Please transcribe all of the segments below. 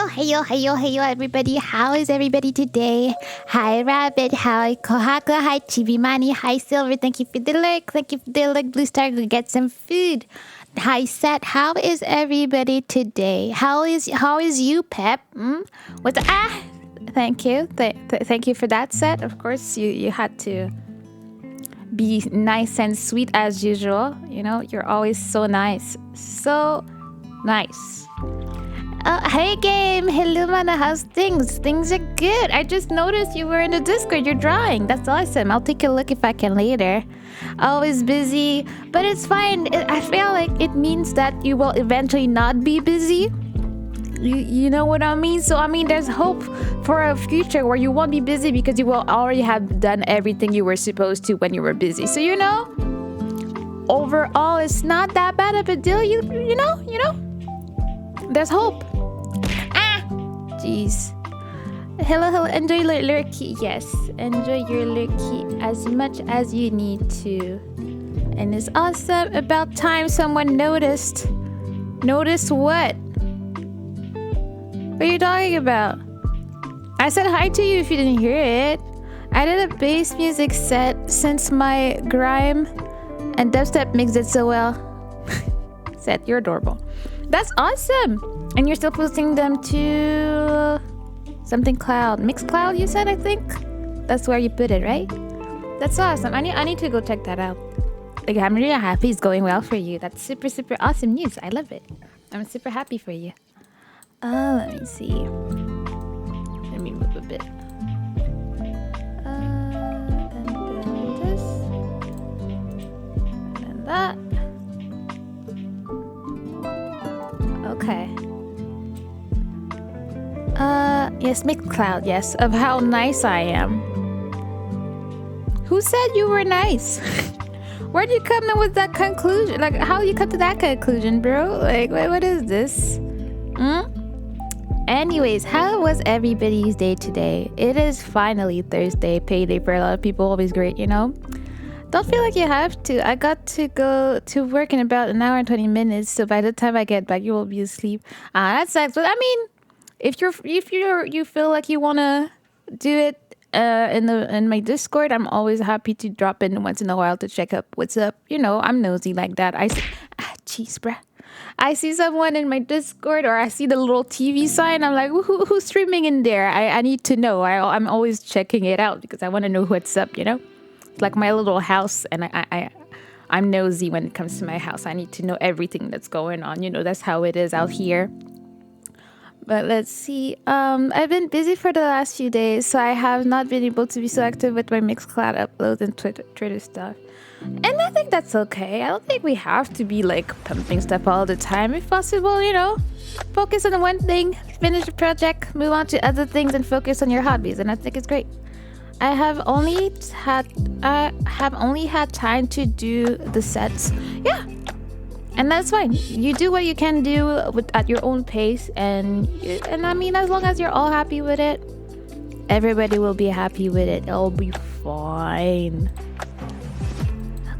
Heyo, everybody. How is everybody today? Hi, Rabbit. Hi, Kohaka. Hi, Chibimani. Hi, Silver. Thank you for the lurk. Thank you for the lurk. Blue Star, go get some food. Hi, Seth. How is everybody today? How is you, Pep? What's Thank you. Thank you for that, Seth. Of course, you had to be nice and sweet as usual. You know, you're always so nice. So nice. Hey game, hello mana, how's things? Things are good. I just noticed you were in the Discord, you're drawing. That's awesome. I'll take a look if I can later. Always busy, but it's fine. I feel like it means that you will eventually not be busy. You know what I mean? So I mean there's hope for a future where you won't be busy because you will already have done everything you were supposed to when you were busy. So you know, overall it's not that bad of a deal. You know. There's hope. Jeez. Hello. Enjoy your lurky. Yes, enjoy your lurky as much as you need to. And it's awesome. About time someone noticed. Notice what? What are you talking about? I said hi to you if you didn't hear it. I did a bass music set since my grime and dubstep mixed it so well. Seth, you're adorable. That's awesome. And you're still posting them to something cloud. Mixcloud, you said, I think? That's where you put it, right? That's awesome. I need to go check that out. Like, I'm really happy it's going well for you. That's super, super awesome news. I love it. I'm super happy for you. Let me see. Let me move a bit. And then this. And then that. Okay. Yes, Mixcloud, yes, of how nice I am. Who said you were nice? Where'd you come in with that conclusion? Like, how you come to that conclusion, bro? Like, what is this? Anyways, how was everybody's day today? It is finally Thursday, payday for a lot of people, always great, you know? Don't feel like you have to. I got to go to work in about an hour and 20 minutes, so by the time I get back, you will be asleep. That sucks. But I mean, if you feel like you wanna do it in my Discord, I'm always happy to drop in once in a while to check up what's up. You know, I'm nosy like that. Jeez, bruh. I see someone in my Discord or I see the little TV sign. I'm like, who's streaming in there? I need to know. I'm always checking it out because I want to know what's up. You know. Like my little house, and I'm nosy when it comes to my house. I need to know everything that's going on. You know, that's how it is out here. But let's see. I've been busy for the last few days, so I have not been able to be so active with my Mixcloud uploads and Twitter stuff. And I think that's okay. I don't think we have to be like pumping stuff all the time. If possible, you know, focus on one thing, finish the project, move on to other things, and focus on your hobbies. And I think it's great. I have only had time to do the sets. Yeah. And that's fine. You do what you can do at your own pace, and I mean, as long as you're all happy with it, everybody will be happy with it. It'll be fine.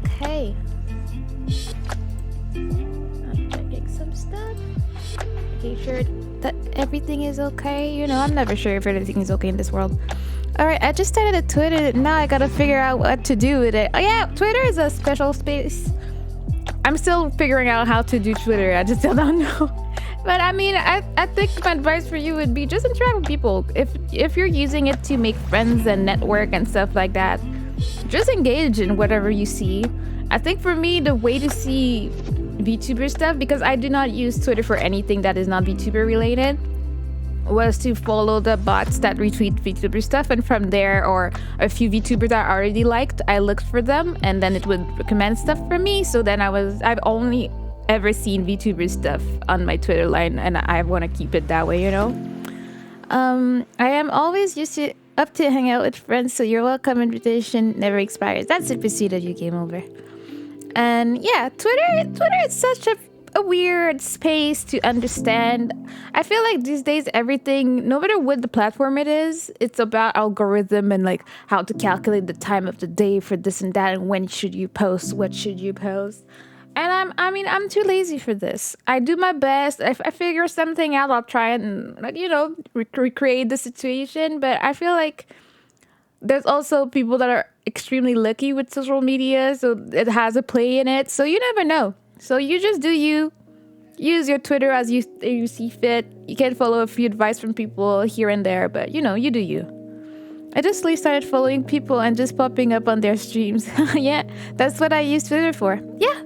Okay. I'm checking some stuff. Making sure that everything is okay. You know, I'm never sure if everything is okay in this world. Alright, I just started a Twitter. Now I gotta figure out what to do with it. Oh yeah, Twitter is a special space. I'm still figuring out how to do Twitter. I just still don't know. But I mean, I think my advice for you would be just interact with people. If you're using it to make friends and network and stuff like that, just engage in whatever you see. I think for me, the way to see VTuber stuff, because I do not use Twitter for anything that is not VTuber related, was to follow the bots that retweet VTuber stuff, and from there, or a few VTubers that I already liked, I looked for them, and then it would recommend stuff for me. So then I've only ever seen VTuber stuff on my Twitter line, and I want to keep it that way, you know. I am always up to hang out with friends, so your welcome invitation never expires. That's super sweet of you, Game Over. And yeah, Twitter is such a weird space to understand. I feel like these days everything, no matter what the platform it is, it's about algorithm and like how to calculate the time of the day for this and that, and when should you post, what should you post. And I'm too lazy for this. I do my best. If I figure something out, I'll try and, like, recreate the situation. But I feel like there's also people that are extremely lucky with social media, so it has a play in it. So you never know. So you just do you. Use your Twitter as you see fit. You can follow a few advice from people here and there, but you do you. I just started following people and just popping up on their streams. Yeah, that's what I use Twitter for. Yeah.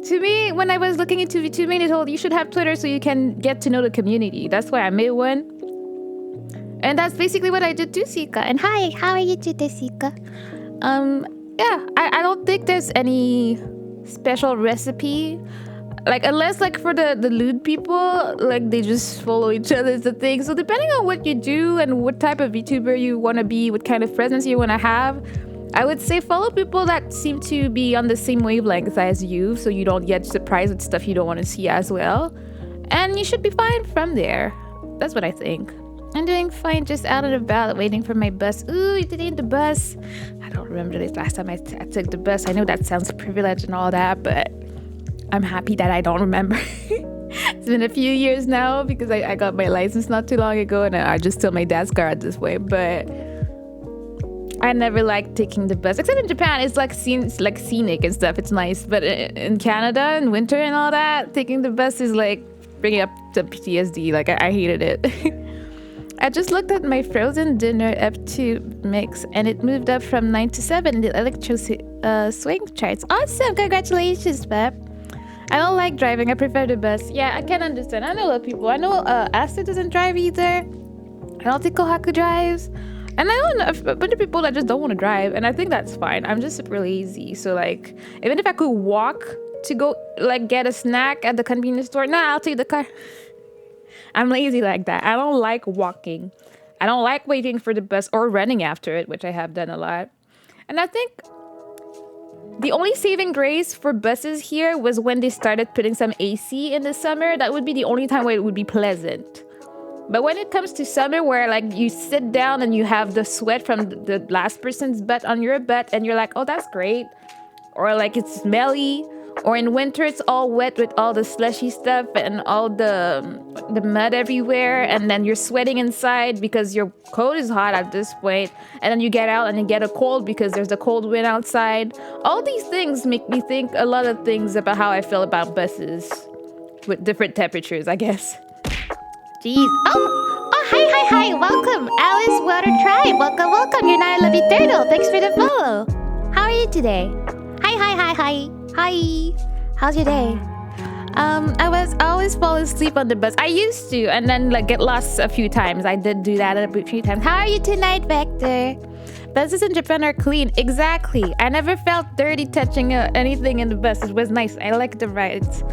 To me, when I was looking into VTuber, they told you should have Twitter so you can get to know the community. That's why I made one. And that's basically what I did too, Sika. And hi, how are you today, Sika? Yeah, I don't think there's any special recipe. Like, unless, like, for the lewd people, like, they just follow each other is the thing. So depending on what you do and what type of VTuber you want to be, what kind of presence you want to have, I would say follow people that seem to be on the same wavelength as you, so you don't get surprised with stuff you don't want to see as well. And you should be fine from there. That's what I think. I'm doing fine, just out and about, waiting for my bus. Ooh, you did in the bus. I don't remember the last time I took the bus. I know that sounds privileged and all that, but I'm happy that I don't remember. It's been a few years now because I got my license not too long ago, and I just steal my dad's car at this way. But I never liked taking the bus, except in Japan. It's like scenic and stuff. It's nice. But in Canada, in winter and all that, taking the bus is like bringing up the PTSD. Like, I hated it. I just looked at my frozen dinner F2 mix, and it moved up from 9 to 7 in the electro swing charts. Awesome! Congratulations, Pep. I don't like driving. I prefer the bus. Yeah, I can understand. I know a lot of people. I know Asta doesn't drive either. I don't think Kohaku drives. And I know a bunch of people that just don't want to drive. And I think that's fine. I'm just super lazy. So, like, even if I could walk to go, like, get a snack at the convenience store, nah, I'll take the car. I'm lazy like that. I don't like walking. I don't like waiting for the bus or running after it, which I have done a lot. And I think the only saving grace for buses here was when they started putting some AC in the summer. That would be the only time where it would be pleasant. But when it comes to summer, where, like, you sit down and you have the sweat from the last person's butt on your butt, and you're like, oh, that's great. Or, like, it's smelly. Or in winter, it's all wet with all the slushy stuff and all the mud everywhere. And then you're sweating inside because your coat is hot at this point. And then you get out and you get a cold because there's a cold wind outside. All these things make me think a lot of things about how I feel about buses with different temperatures, I guess. Jeez. Oh, hi. Welcome, Alice Water Tribe. Welcome. You're not a lovely turtle. Thanks for the follow. How are you today? Hi. How's your day? I always fall asleep on the bus. I used to, and then, like, get lost a few times. I did do that a few times. How are you tonight, Vector? Buses in Japan are clean. Exactly. I never felt dirty touching anything in the bus. It was nice. I like the rides.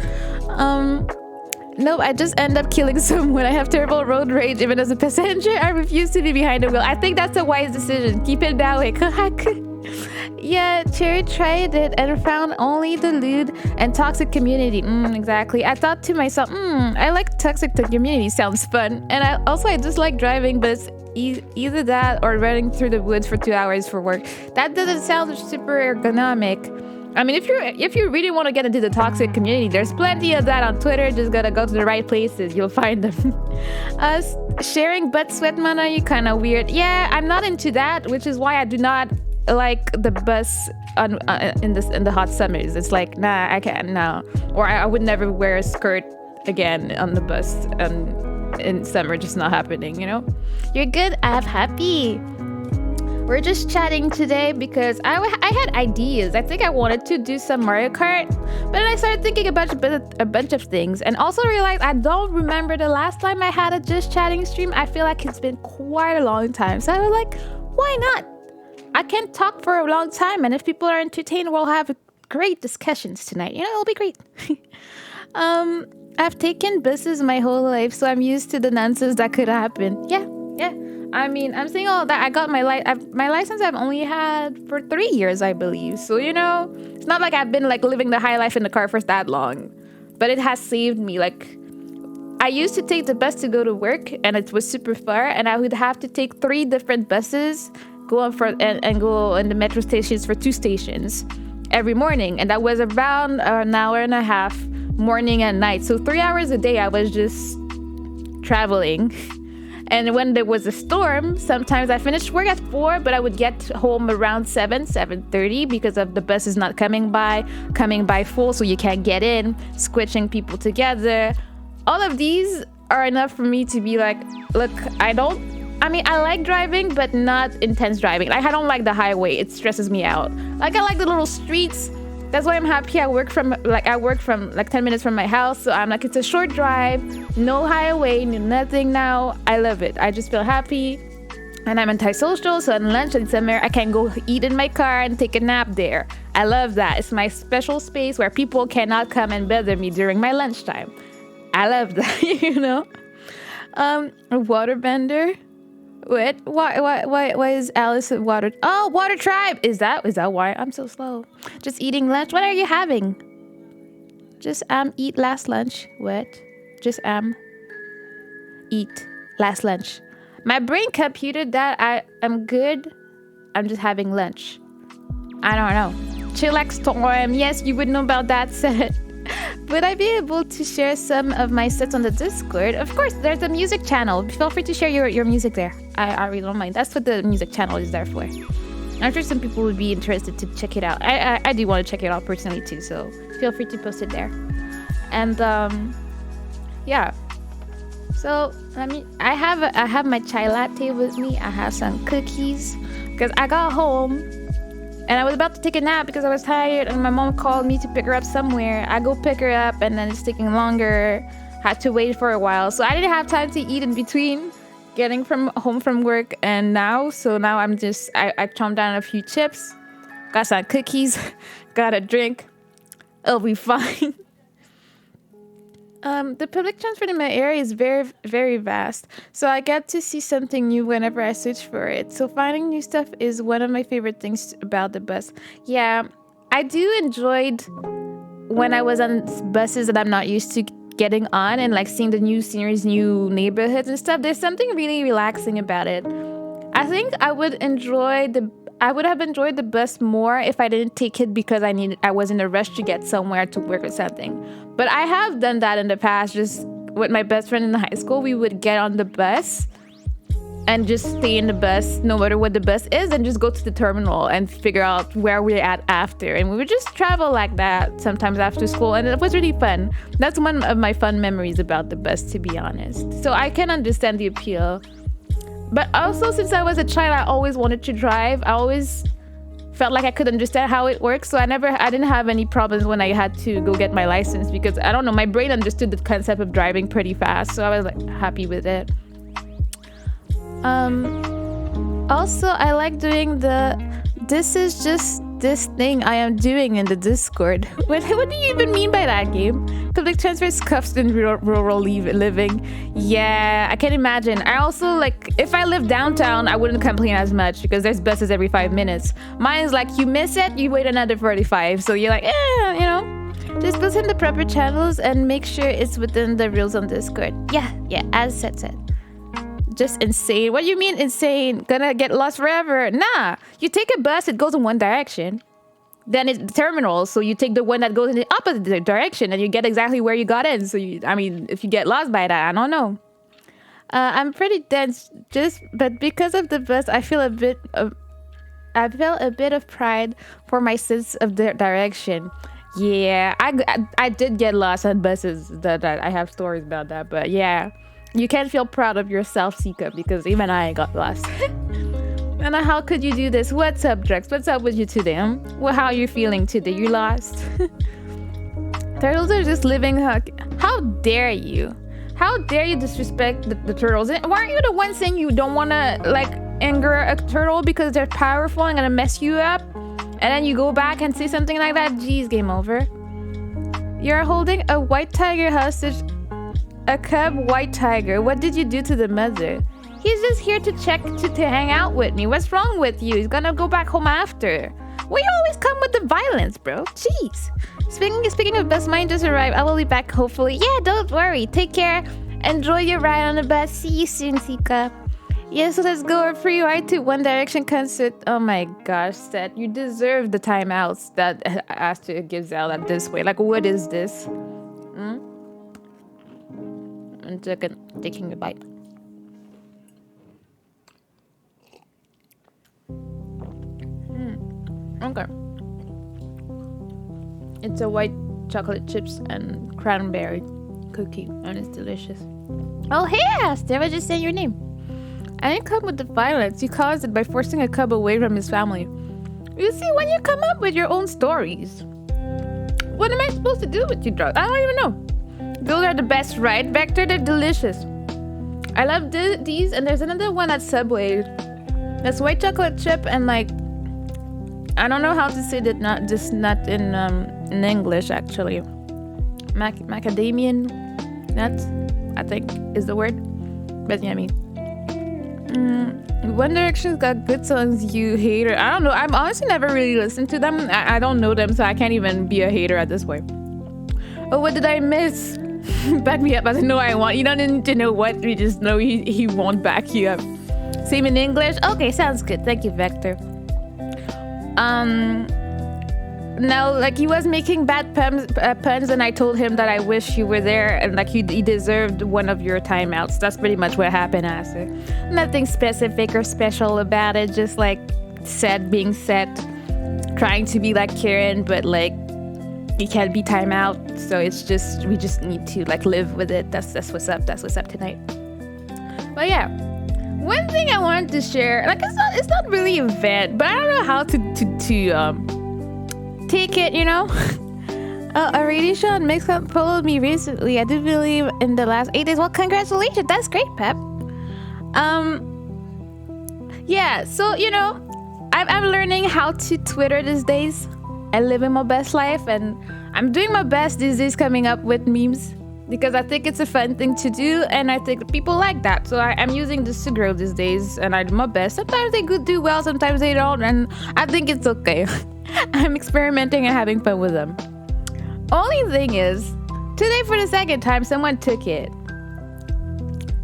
Nope, I just end up killing someone. I have terrible road rage even as a passenger. I refuse to be behind the wheel. I think that's a wise decision. Keep it that way. Yeah, Cherry tried it and found only the lewd and toxic community. Exactly. I thought to myself, I like toxic community. Sounds fun. And I just like driving, but it's either that or running through the woods for 2 hours for work. That doesn't sound super ergonomic. I mean, if you really want to get into the toxic community, there's plenty of that on Twitter. Just gotta go to the right places. You'll find them. Sharing butt sweat mana, you kind of weird. Yeah, I'm not into that, which is why I do not like the bus in the hot summers. It's like, nah, I can't now. Or I would never wear a skirt again on the bus. And in summer, just not happening, you know? You're good. I'm happy. We're just chatting today because I had ideas. I think I wanted to do some Mario Kart, but then I started thinking about a bunch of things, and also realized I don't remember the last time I had a just chatting stream. I feel like it's been quite a long time, so I was like, why not? I can talk for a long time, and if people are entertained, we'll have great discussions tonight. You know, it'll be great. I've taken buses my whole life, so I'm used to the nonsense that could happen. Yeah. I mean, I'm saying all that. I got my license I've only had for 3 years, I believe. So, you know, it's not like I've been, like, living the high life in the car for that long. But it has saved me. Like, I used to take the bus to go to work, and it was super far. And I would have to take 3 different buses, go on and go in the metro stations for 2 stations. every morning. And that was around an hour and a half morning and night. So 3 hours a day I was just traveling. And when there was a storm, sometimes I finished work at 4, but I would get home around 7:30 because of the buses not coming by full, so you can't get in, squishing people together. All of these are enough for me to be like, look, I like driving, but not intense driving. Like, I don't like the highway. It stresses me out. Like, I like the little streets. That's why I'm happy I work from like 10 minutes from my house. So I'm like, it's a short drive, no highway, no nothing now. I love it. I just feel happy. And I'm antisocial, so on lunch and somewhere I can go eat in my car and take a nap there. I love that. It's my special space where people cannot come and bother me during my lunchtime. I love that, you know? A waterbender. What? Why is Alice a water? Oh, water tribe. Is that why I'm so slow? Just eating lunch. What are you having? Just eat last lunch. What? Just eat last lunch. My brain computed that I am good. I'm just having lunch. I don't know. Chillax Storm. Yes, you would know about that set. Would I be able to share some of my sets on the Discord? Of course, there's a music channel. Feel free to share your music there. I really don't mind. That's what the music channel is there for. I'm sure some people would be interested to check it out. I do want to check it out personally too, so feel free to post it there. And yeah. So I have my chai latte with me. I have some cookies because I got home and I was about to take a nap because I was tired, and my mom called me to pick her up somewhere. I go pick her up, and then it's taking longer. Had to wait for a while, so I didn't have time to eat in between getting home from work and now. So now I chomped down a few chips, got some cookies, got a drink. It'll be fine. The public transport in my area is very, very vast, so I get to see something new whenever I search for it. So finding new stuff is one of my favorite things about the bus. Yeah, I do enjoyed when I was on buses that I'm not used to getting on and like seeing the new sceneries, new neighborhoods and stuff. There's something really relaxing about it. I think I would have enjoyed the bus more if I didn't take it because I was in a rush to get somewhere to work or something. But I have done that in the past. Just with my best friend in high school, we would get on the bus and just stay in the bus no matter what the bus is and just go to the terminal and figure out where we're at after. And we would just travel like that sometimes after school, and it was really fun. That's one of my fun memories about the bus, to be honest. So I can understand the appeal. But also, since I was a child, I always wanted to drive. I always felt like I could understand how it works. So I didn't have any problems when I had to go get my license because, I don't know, my brain understood the concept of driving pretty fast. So I was like happy with it. Also, I like doing this is just this thing I am doing in the Discord. What do you even mean by that, game? Public transport scuffs in rural living. Yeah, I can imagine. I also, like, if I live downtown, I wouldn't complain as much because there's buses every 5 minutes. Mine is like, you miss it, you wait another 45. So you're like, you know, just post in the proper channels and make sure it's within the rules on Discord. Yeah, as said. Just insane. What do you mean insane? Gonna get lost forever? Nah, you take a bus, it goes in one direction. Then it's the terminal, so you take the one that goes in the opposite direction and you get exactly where you got in. So if you get lost by that, I don't know. I'm pretty dense, but because of the bus, I feel a bit of pride for my sense of direction. Yeah, I did get lost on buses. That I have stories about that, but yeah. You can't feel proud of yourself, Sika, because even I got lost. And how could you do this? What's up, Drex? What's up with you today? Well, how are you feeling today? You lost? Turtles are just living. How dare you? How dare you disrespect the turtles? And why aren't you the one saying you don't want to like anger a turtle because they're powerful and gonna mess you up? And then you go back and say something like that? Jeez, game over. You're holding a white tiger hostage. A cub white tiger. What did you do to the mother? He's just here to hang out with me. What's wrong with you? He's gonna go back home after. Well, you always come with the violence, bro. Jeez. Speaking of bus, mine just arrived. I will be back hopefully. Yeah, don't worry. Take care. Enjoy your ride on the bus. See you soon, Sika. Yeah, so let's go a free ride to One Direction concert. Oh my gosh, Seth, you deserve the timeouts that Aster gives out at this way. Like, what is this? I'm taking a bite. Okay. It's a white chocolate chips and cranberry cookie, and it's delicious. Oh, hey, Aster, I just saying your name. I didn't come with the violence. You caused it by forcing a cub away from his family. You see, when you come up with your own stories, what am I supposed to do with you, drugs? I don't even know. Those are the best, right, Vector? They're delicious. I love these, and there's another one at Subway. That's white chocolate chip and like, I don't know how to say that. Not in English actually. Macadamian nuts, I think is the word. But yeah, I mean. One Direction's got good songs, you hater. I don't know. I've honestly never really listened to them. I don't know them, so I can't even be a hater at this point. Oh, what did I miss? Back me up. I don't know I want. You don't need to know what. We just know he won't back you up. Same in English? Okay, sounds good. Thank you, Vector. Now, like, he was making bad puns, and I told him that I wish you were there, and like he deserved one of your timeouts. That's pretty much what happened, Aster. Nothing specific or special about it, just like being set, trying to be like Karen, but like he can't be timeout. So we just need to like live with it. That's what's up. That's what's up tonight. But yeah, one thing I wanted to share, like it's not really a event, but I don't know how to take it, you know. A radio show on Mixcloud followed me recently. I did believe in the last 8 days. Well, congratulations, that's great, Pep. Yeah, so you know, I'm learning how to Twitter these days. I live in my best life, and I'm doing my best these days coming up with memes because I think it's a fun thing to do, and I think people like that. So I'm using this to grow these days, and I do my best. Sometimes they do well, sometimes they don't, and I think it's okay. I'm experimenting and having fun with them. Only thing is, today for the second time, someone took it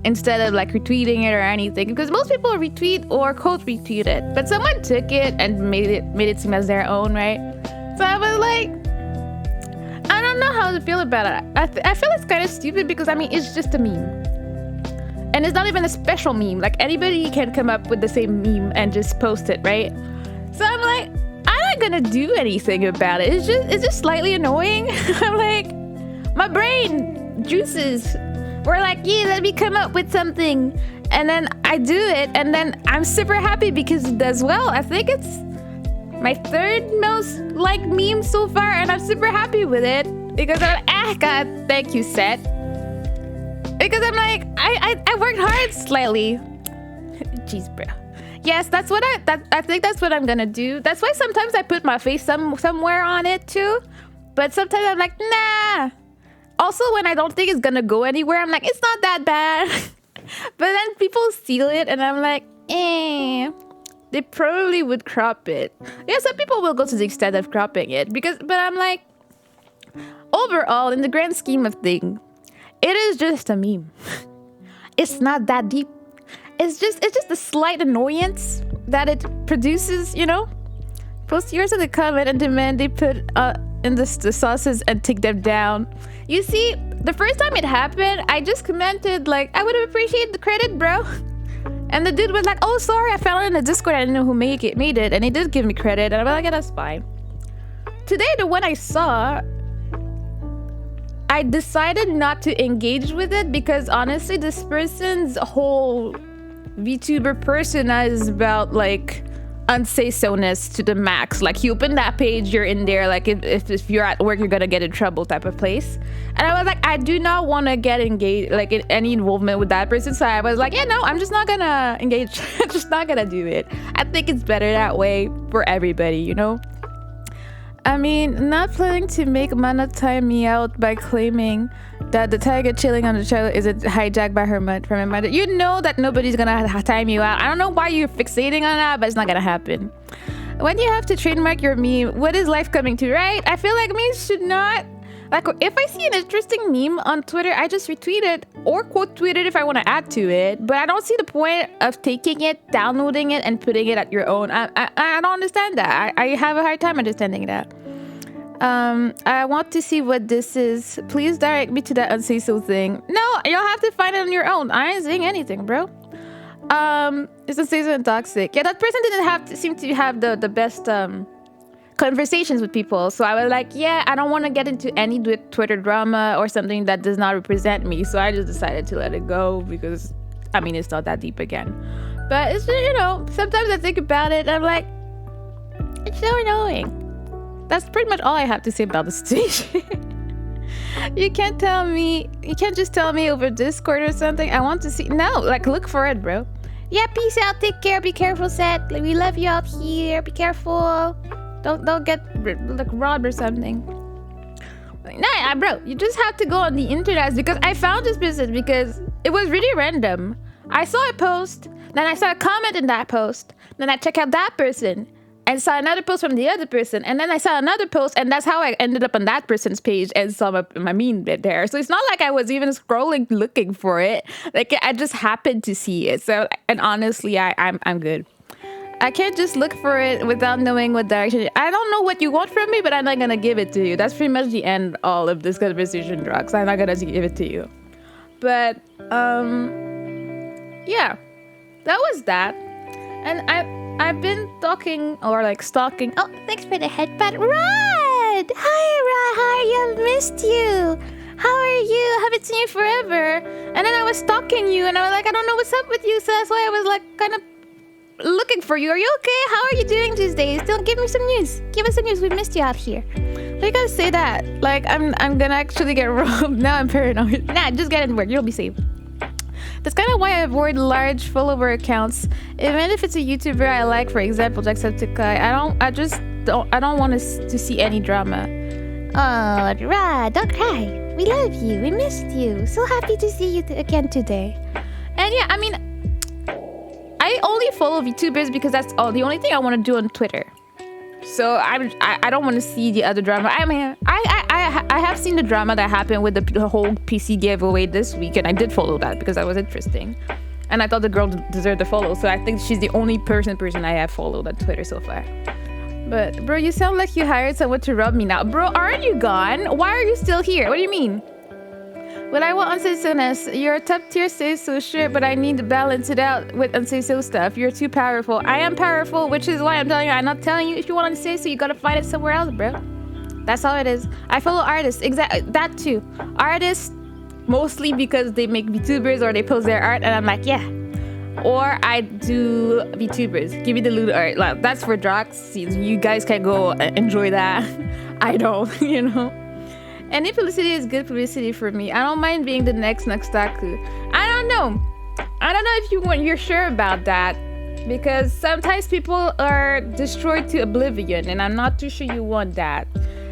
instead of like retweeting it or anything, because most people retweet or quote retweet it, but someone took it and made it seem as their own, right? So I was like, I don't know how to feel about it. I feel it's kind of stupid because I mean it's just a meme, and it's not even a special meme. Like anybody can come up with the same meme and just post it, right? So I'm like, I'm not gonna do anything about it. It's just slightly annoying. I'm like, my brain juices were like, yeah, let me come up with something, and then I do it, and then I'm super happy because it does well. I think it's my third most liked meme so far, and I'm super happy with it because I'm like, God, thank you, Seth. Because I'm like, I worked hard slightly. Jeez, bro. Yes, that's what I think that's what I'm gonna do. That's why sometimes I put my face somewhere on it too. But sometimes I'm like, nah. Also, when I don't think it's gonna go anywhere, I'm like, it's not that bad. But then people steal it, and I'm like, they probably would crop it. Yeah, some people will go to the extent of cropping it but I'm like, overall, in the grand scheme of things, it is just a meme. It's not that deep. It's just a slight annoyance that it produces, you know? Post yours in the comment and demand they put in the sauces and take them down. You see, the first time it happened, I just commented like, I would have appreciated the credit, bro. And the dude was like, oh, sorry, I fell in the Discord. I didn't know who made it. And he did give me credit. And I was like, yeah, that's fine. Today, the one I saw, I decided not to engage with it because honestly, this person's whole VTuber persona is about like unsay-so-ness to the max. Like you open that page, you're in there, like if you're at work, you're gonna get in trouble type of place. And I was like, I do not want to get engaged, like in any involvement with that person. So I was like, yeah, no, I'm just not gonna engage. I'm just not gonna do it. I think it's better that way for everybody, you know? I mean, not planning to make Mana time me out by claiming that the tiger chilling on the child is hijacked by her from her mother. You know that nobody's gonna time you out. I don't know why you're fixating on that, but it's not gonna happen. When you have to trademark your meme, what is life coming to, right? I feel like memes should not Like, if I see an interesting meme on Twitter, I just retweet it or quote tweet it if I want to add to it. But I don't see the point of taking it, downloading it, and putting it at your own. I don't understand that. I have a hard time understanding that. I want to see what this is. Please direct me to that unsay so thing. No, you'll have to find it on your own. I ain't saying anything, bro. It's unsay so and toxic. Yeah, that person didn't seem to have the best conversations with people. So I was like, yeah, I don't want to get into any Twitter drama or something that does not represent me. So I just decided to let it go because, I mean, it's not that deep again. But it's just, you know, sometimes I think about it and I'm like, it's so annoying. That's pretty much all I have to say about the situation. You can't just tell me over Discord or something. I want to see, no, like, look for it, bro. Yeah, peace out, take care, be careful, Seth. We love you out here, be careful. Don't get like robbed or something. Nah, bro, you just have to go on the internet because I found this person because it was really random. I saw a post, then I saw a comment in that post, then I checked out that person and saw another post from the other person, and then I saw another post, and that's how I ended up on that person's page and saw my meme bit there. So it's not like I was even scrolling looking for it. Like, I just happened to see it. So, and honestly, I'm good. I can't just look for it without knowing what direction. I don't know what you want from me, but I'm not gonna give it to you. That's pretty much the end all of this conversation, drugs. I'm not gonna give it to you. But yeah, that was that. And I've been talking or like stalking. Oh, thanks for the headbutt, Rod. Hi, Rod. How are you? I've missed you. How are you? I haven't seen you forever. And then I was stalking you, and I was like, I don't know what's up with you. So that's why I was like, kind of looking for you. Are you okay? How are you doing these days? Don't give me some news. Give us some news. We missed you out here. I gotta say that. Like, I'm gonna actually get robbed. Now I'm paranoid. Nah, just get in work. You'll be safe. That's kind of why I avoid large follower accounts. Even if it's a YouTuber I like, for example, Jacksepticeye, I don't want to see any drama. Oh, Rod, don't cry. We love you. We missed you. So happy to see you again today. And yeah, I mean, I only follow VTubers because that's the only thing I want to do on Twitter. So I don't want to see the other drama. I mean, I have seen the drama that happened with the whole PC giveaway this week, and I did follow that because that was interesting. And I thought the girl deserved to follow, so I think she's the only person I have followed on Twitter so far. But bro, you sound like you hired someone to rub me now. Bro, aren't you gone? Why are you still here? What do you mean? Well, I want unsay so-ness. You're a top tier say so sure, but I need to balance it out with unsay so stuff. You're too powerful. I am powerful, which is why I'm telling you. I'm not telling you if you want to say so, you gotta find it somewhere else, bro. That's all it is. I follow artists, exactly that too. Artists mostly because they make VTubers or they post their art, and I'm like, yeah. Or I do VTubers. Give me the loot art. Like, that's for drugs. You guys can go enjoy that. I don't, you know. Any publicity is good publicity for me. I don't mind being the next Naxtaku. I don't know if you're sure about that, because sometimes people are destroyed to oblivion, and I'm not too sure you want that.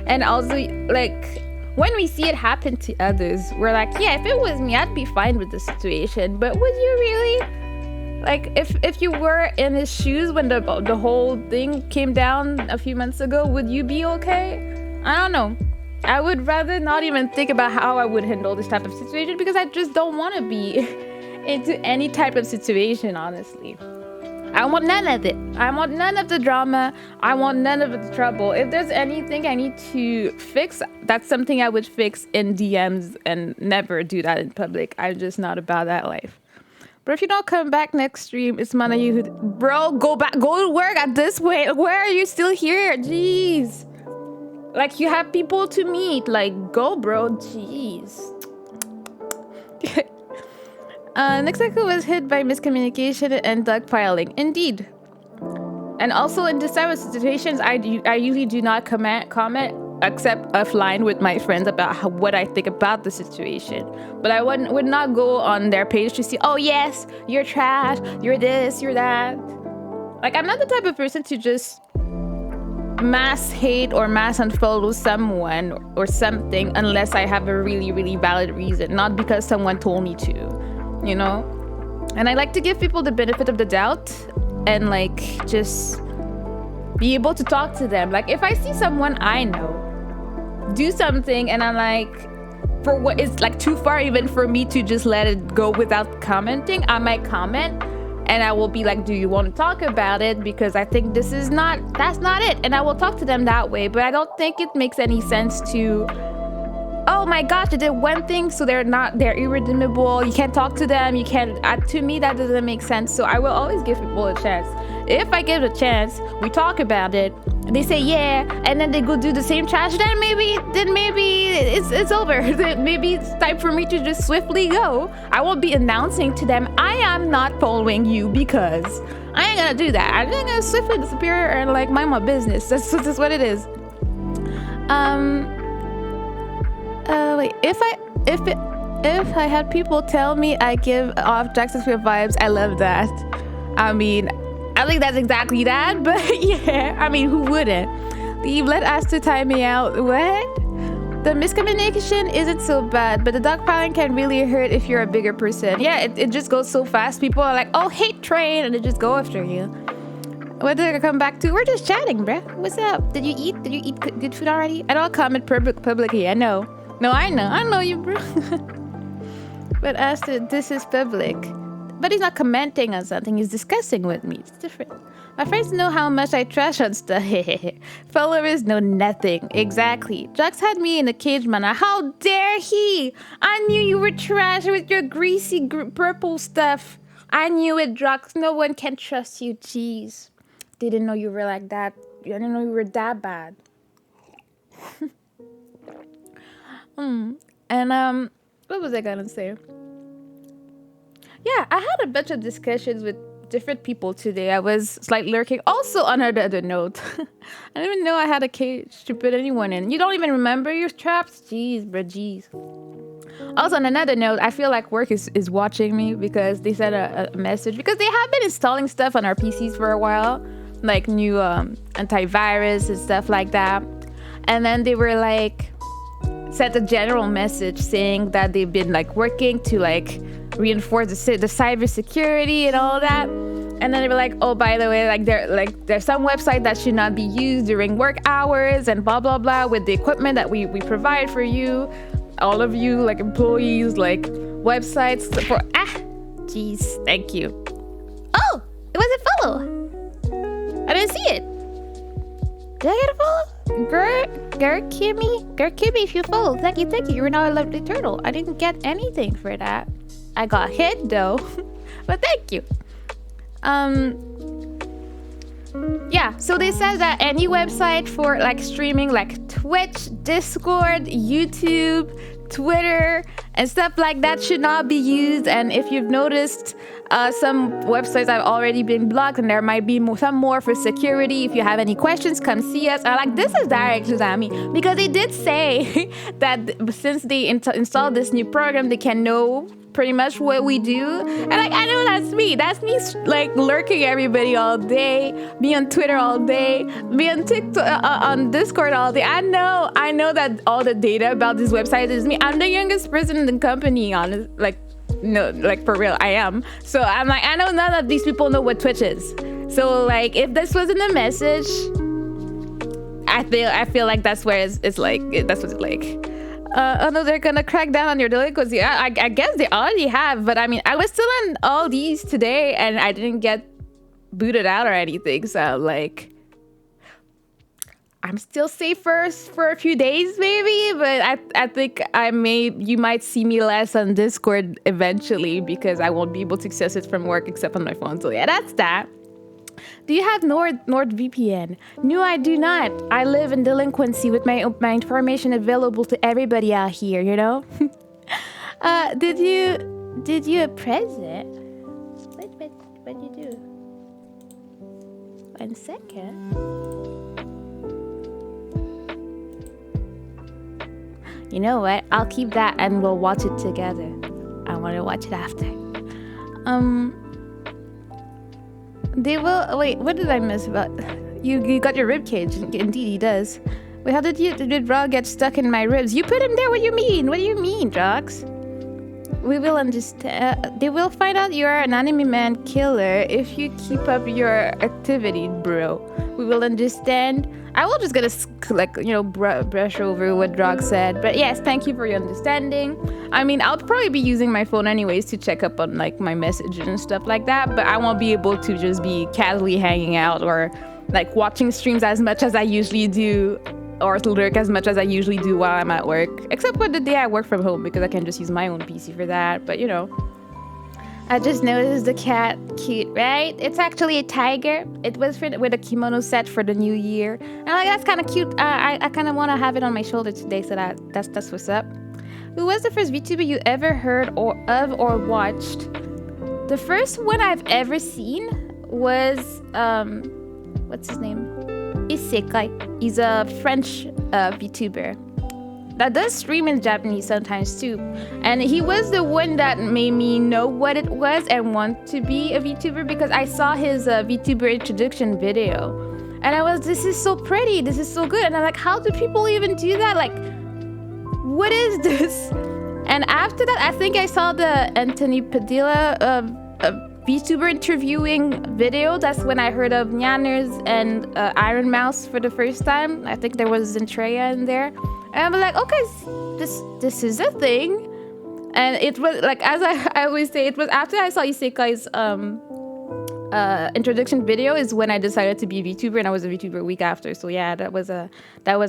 And also, like, when we see it happen to others, we're like, yeah, if it was me, I'd be fine with the situation. But would you really? Like, if you were in his shoes when the whole thing came down a few months ago, would you be okay? I don't know. I would rather not even think about how I would handle this type of situation because I just don't want to be into any type of situation, honestly. I want none of it. I want none of the drama. I want none of the trouble. If there's anything I need to fix, that's something I would fix in DMs and never do that in public. I'm just not about that life. But if you don't come back next stream, it's Mana you who... Bro, go to work at this point. Where are you still here? Jeez. Like, you have people to meet. Like, go, bro. Jeez. Nexaku was hit by miscommunication and dogpiling. Indeed. And also, in this type of situations, I usually do not comment except offline with my friends about what I think about the situation. But I would not go on their page to see, oh, yes, you're trash, you're this, you're that. Like, I'm not the type of person to just mass hate or mass unfollow someone or something unless I have a really, really valid reason, not because someone told me to, you know? And I like to give people the benefit of the doubt and, like, just be able to talk to them. Like, if I see someone I know do something and I'm like, for what is like too far even for me to just let it go without commenting, I might comment and I will be like, do you want to talk about it? Because I think that's not it. And I will talk to them that way. But I don't think it makes any sense to, oh my gosh, they did one thing, so they're irredeemable. You can't talk to them. You can't, to me, that doesn't make sense. So I will always give people a chance. If I give a chance, we talk about it, they say yeah, and then they go do the same trash, then maybe it's over. Maybe it's time for me to just swiftly go. I won't be announcing to them, I am not following you, because I ain't gonna do that. I'm just gonna swiftly disappear and like mind my business. That's what it is. Wait, if I had people tell me I give off Jackson's vibes, I love that. I mean, I think that's exactly that, but yeah, I mean, who wouldn't? The Evlet asked to time me out. What? The miscommunication isn't so bad, but the dogpiling can really hurt if you're a bigger person. Yeah, it just goes so fast. People are like, oh, hate train, and they just go after you. What did I come back to? We're just chatting, bruh. What's up? Did you eat? Did you eat good food already? I don't comment publicly, I know. No, I know you, bro. But as to this is public. But he's not commenting on something, he's discussing with me. It's different. My friends know how much I trash on stuff. Followers know nothing. Exactly. Jux had me in a cage, man. How dare he? I knew you were trash with your greasy purple stuff. I knew it, Jux. No one can trust you. Jeez. Didn't know you were like that. I didn't know you were that bad. And what was I gonna say? Yeah, I had a bunch of discussions with different people today. I was slightly lurking. Also, on another note, I didn't even know I had a cage to put anyone in. You don't even remember your traps? Jeez, bro, jeez. Also, on another note, I feel like work is watching me because they sent a message. Because they have been installing stuff on our PCs for a while. Like new antivirus and stuff like that. And then they were like, sent a general message saying that they've been like working to like reinforce the cybersecurity and all that. And then they were like, oh, by the way, there's some website that should not be used during work hours and blah blah blah with the equipment that we provide for you, all of you like employees, like websites for jeez, thank you. Oh, it was a follow. I didn't see it. Did I get a follow? Kimmy, if you follow, thank you. You're now a lovely turtle. I didn't get anything for that. I got hit though, but thank you. Yeah, so they said that any website for like streaming, like Twitch, Discord, YouTube, Twitter, and stuff like that should not be used. And if you've noticed, some websites have already been blocked, and there might be some more for security. If you have any questions, come see us. I'm like, this is direct to Zami, because they did say that since they installed this new program, they can know pretty much what we do. And like, I know that's me like lurking everybody all day, me on Twitter all day, me on TikTok, on Discord all day. I know that all the data about this website is me. I'm the youngest person in the company, honest, like, no, like for real, I am. So I'm like, I know none of these people know what Twitch is. So like, if this wasn't a message, I feel like that's where it's like, that's what it's like. Oh no, they're gonna crack down on your delinquency. I guess they already have, but I mean, I was still in all these today and I didn't get booted out or anything. So like, I'm still safe for a few days maybe, but I think you might see me less on Discord eventually because I won't be able to access it from work except on my phone. So yeah, that's that. Do you have NordVPN? No, I do not. I live in delinquency with my information available to everybody out here, you know? Did you a present? What'd you do? 1 second. You know what? I'll keep that and we'll watch it together. I want to watch it after. They will. Wait, what did I miss about? You got your rib cage. Indeed, he does. Wait, how did Raw get stuck in my ribs? You put him there. What do you mean, Jox? We will understand. They will find out you are an anime man killer if you keep up your activity, bro. We will understand. I will just gonna brush over what Drog said. But yes, thank you for your understanding. I mean, I'll probably be using my phone anyways to check up on like my messages and stuff like that. But I won't be able to just be casually hanging out or like watching streams as much as I usually do, or to lurk as much as I usually do while I'm at work. Except for the day I work from home because I can just use my own PC for that. But I just noticed the cat. Cute, right? It's actually a tiger. It was with a kimono set for the new year. And that's kind of cute. I kind of want to have it on my shoulder today, so that's what's up. Who was the first VTuber you ever heard or watched? The first one I've ever seen was what's his name? Isekai. He's a French VTuber that does stream in Japanese sometimes too. And he was the one that made me know what it was and want to be a VTuber, because I saw his VTuber introduction video. And I was, this is so pretty, this is so good. And I'm like, how do people even do that? Like, what is this? And after that, I think I saw the Anthony Padilla VTuber interviewing video. That's when I heard of Nyanners and Iron Mouse for the first time. I think there was Zentreya in there. And I'm like, okay, this is a thing. And it was like, as I always say, it was after I saw Isekai's introduction video is when I decided to be a VTuber, and I was a VTuber a week after. So yeah, that was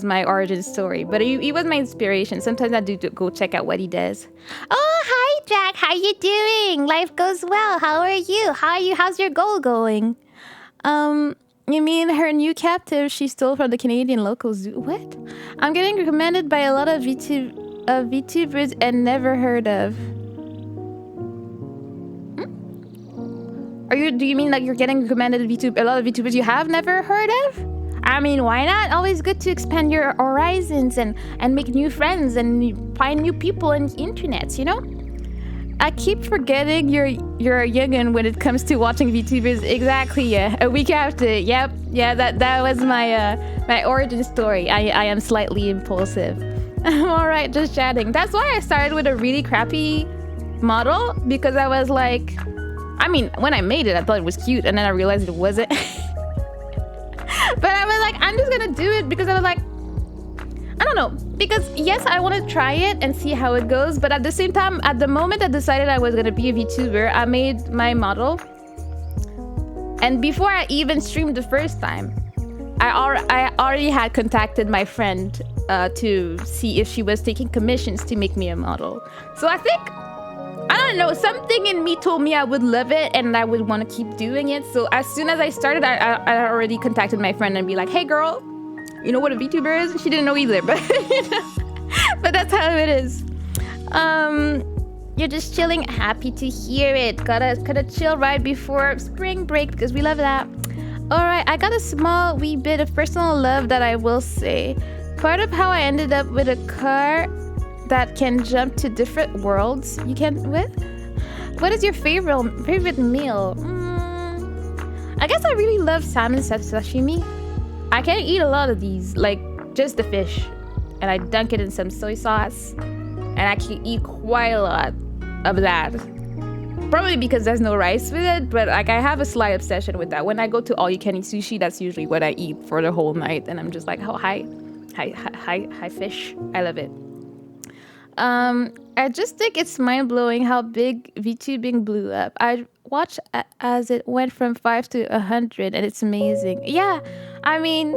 my origin story. But he was my inspiration. Sometimes I do go check out what he does. Oh, hi Jack, how you doing? Life goes well. How are you? How's your goal going? You mean her new captive she stole from the Canadian local zoo? What? I'm getting recommended by a lot of VTubers and never heard of. Do you mean like you're getting recommended a lot of VTubers you have never heard of? I mean, why not? Always good to expand your horizons and make new friends and find new people on the internet, I keep forgetting you're a youngin' when it comes to watching VTubers. Exactly, yeah. A week after, yep. Yeah, that was my origin story. I am slightly impulsive. Alright, just chatting. That's why I started with a really crappy model, because I was like, I mean, when I made it, I thought it was cute, and then I realized it wasn't. But I was like, I'm just gonna do it because I was like, I don't know. Because yes, I want to try it and see how it goes. But at the same time, at the moment I decided I was going to be a VTuber, I made my model. And before I even streamed the first time, I already had contacted my friend to see if she was taking commissions to make me a model. So I think, I don't know, something in me told me I would love it and I would want to keep doing it. So as soon as I started, I already contacted my friend and be like, hey girl, you know what a VTuber is? She didn't know either, but but that's how it is. You're just chilling. Happy to hear it. Gotta chill right before spring break because we love that. All right, I got a small wee bit of personal love that I will say. Part of how I ended up with a car that can jump to different worlds. You can with? What is your favorite meal? I guess I really love salmon sashimi. I can't eat a lot of these, like just the fish, and I dunk it in some soy sauce, and I can eat quite a lot of that. Probably because there's no rice with it, but like I have a slight obsession with that. When I go to all you can eat sushi, that's usually what I eat for the whole night, and I'm just like, oh hi fish, I love it. I just think it's mind-blowing how big VTubing blew up. I watched as it went from 5 to 100, and it's amazing. Yeah, I mean,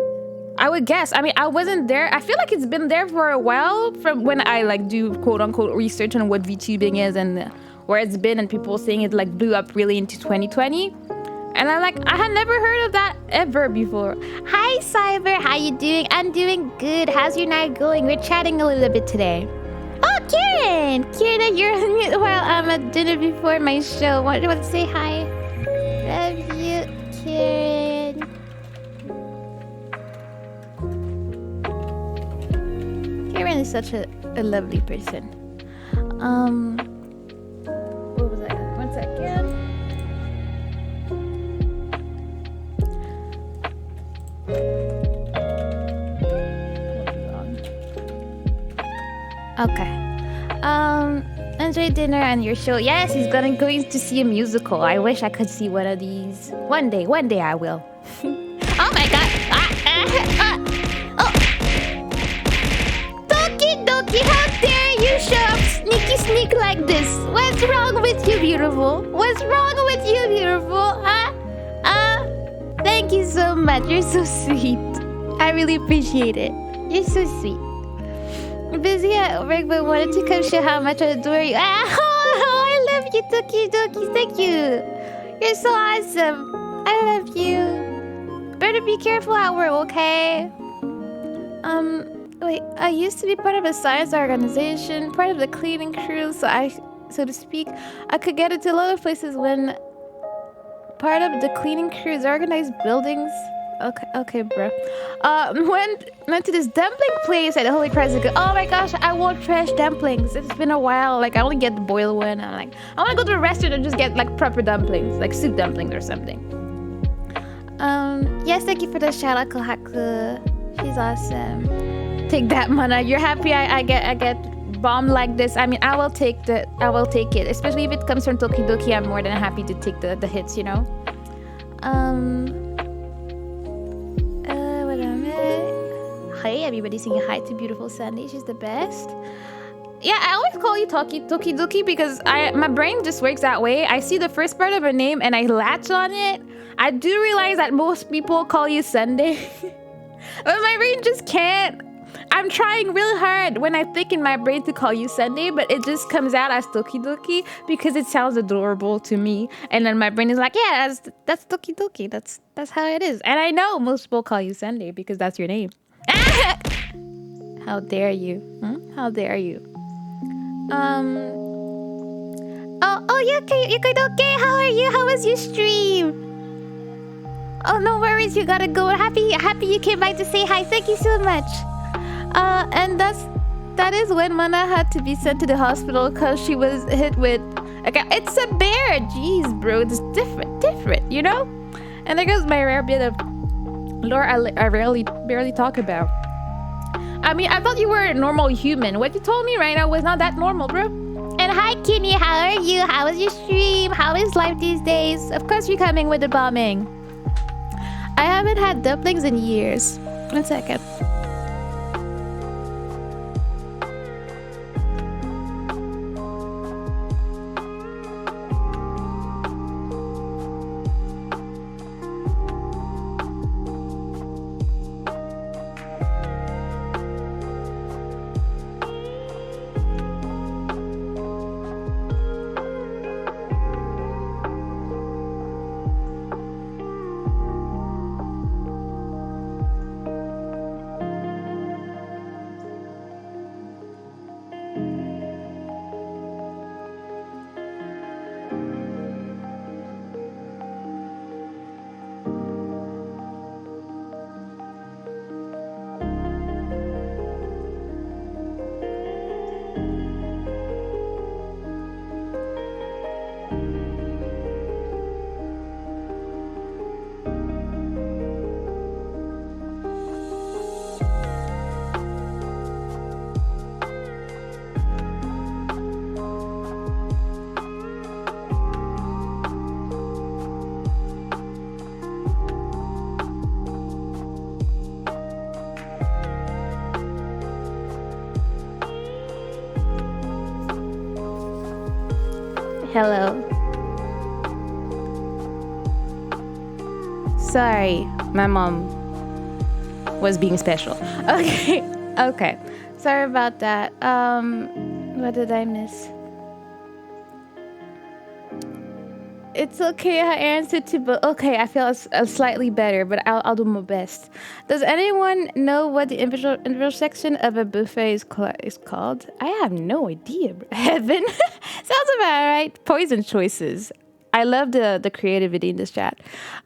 I would guess. I mean, I wasn't there. I feel like it's been there for a while from when I like do quote-unquote research on what VTubing is and where it's been, and people saying it like blew up really into 2020. And I'm like, I had never heard of that ever before. Hi, Cyber. How you doing? I'm doing good. How's your night going? We're chatting a little bit today. Oh, Kieran! Kieran, you're on mute while I'm at dinner before my show. Want to say hi? Love you, Kieran. Kieran is such a lovely person. What was that? 1 second. Okay. Enjoy dinner and your show. Yes, he's going to see a musical. I wish I could see one of these. One day I will. Oh my god. this? What's wrong with you, beautiful? What's wrong with you, beautiful? Thank you so much. You're so sweet. I really appreciate it. You're so sweet. Busy at work, but wanted to come show how much I adore you. I love you, Doki Doki. Thank you. You're so awesome. I love you. Better be careful at work, okay? Wait. I used to be part of a science organization, part of the cleaning crew, so to speak, I could get into lower places when part of the cleaning crew's organized buildings. Okay, bro. Went to this dumpling place at the Holy Christ. Oh my gosh, I want fresh dumplings. It's been a while. Like, I only get the boiled one. I'm like, I want to go to a restaurant and just get like proper dumplings, like soup dumplings or something. Yes, thank you for the shout out, Kohaku. She's awesome. Take that, Mana. You're happy I get bomb like this. I mean, I will take it, especially if it comes from Tokidoki. I'm more than happy to take the hits, you know. What am I? Hey, everybody singing hi to beautiful Sandy. She's the best. Yeah, I always call you Tokidoki because my brain just works that way. I see the first part of a name and I latch on it. I do realize that most people call you Sunday, but my brain just can't. I'm trying real hard when I think in my brain to call you Sunday, but it just comes out as Tokidoki because it sounds adorable to me. And then my brain is like, yeah, that's Tokidoki. That's how it is. And I know most people call you Sunday because that's your name. How dare you? How dare you? Okay. How are you? How was your stream? Oh, no worries. You gotta go. Happy you came by to say hi. Thank you so much. And that is when Mana had to be sent to the hospital because she was hit with. Okay, it's a bear. Jeez, bro, it's different, you know. And there goes my rare bit of lore I barely talk about. I mean, I thought you were a normal human. What you told me right now was not that normal, bro. And hi, Kenny. How are you? How was your stream? How is life these days? Of course, you're coming with the bombing. I haven't had dumplings in years. 1 second. Hello. Sorry, my mom was being special. Okay. Sorry about that. What did I miss? It's okay, I answered to, but okay, I feel slightly better, but I'll do my best. Does anyone know what the individual section of a buffet is called? I have no idea. Heaven? Sounds about right. Poison choices. I love the creativity in this chat.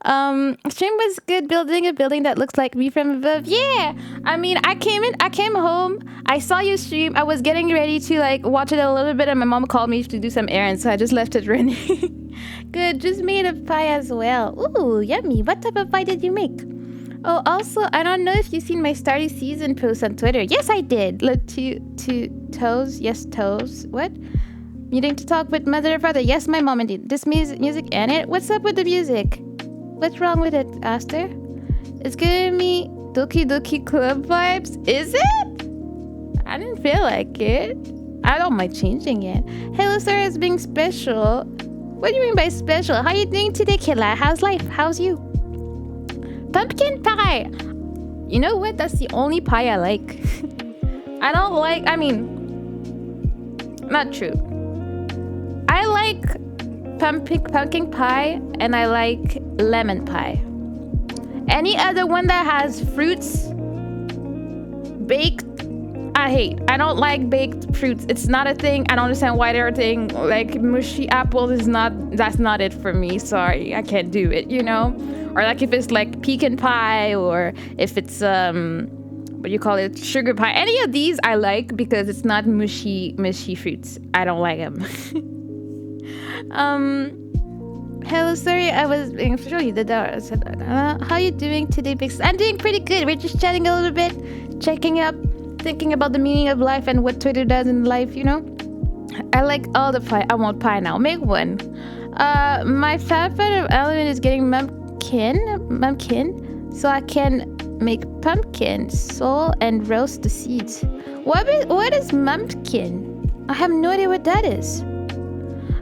Stream was good, building a building that looks like me from above. Yeah! I mean, I came home, I saw you stream, I was getting ready to like watch it a little bit and my mom called me to do some errands, so I just left it running. Good, just made a pie as well. Ooh, yummy. What type of pie did you make? Oh, also, I don't know if you've seen my Starry Season post on Twitter. Yes, I did. Look, to toes. Yes, toes. What? Needing to talk with mother or father? Yes, my mom indeed. This music and it? What's up with the music? What's wrong with it, Aster? It's giving me Doki Doki Club vibes. Is it? I didn't feel like it. I don't mind changing it. Hello, sir, is being special. What do you mean by special? How you doing today, Killa? How's life? How's you? Pumpkin pie. You know what? That's the only pie I like. I don't like... I mean... Not true. I like pumpkin pie and I like lemon pie. Any other one that has fruits, baked, I hate. I don't like baked fruits. It's not a thing. I don't understand why they're a thing. Like mushy apples is not, that's not it for me. Sorry, I can't do it, you know? Or like if it's like pecan pie or if it's, what you call it, sugar pie. Any of these I like because it's not mushy fruits. I don't like them. Hello, sorry, I was being sure you did that. I said, how are you doing today, Big? I'm doing pretty good. We're just chatting a little bit, checking up, thinking about the meaning of life and what Twitter does in life, you know? I like all the pie. I want pie now. Make one. My favorite element is getting mumpkin, so I can make pumpkin, soul, and roast the seeds. What is mumpkin? I have no idea what that is.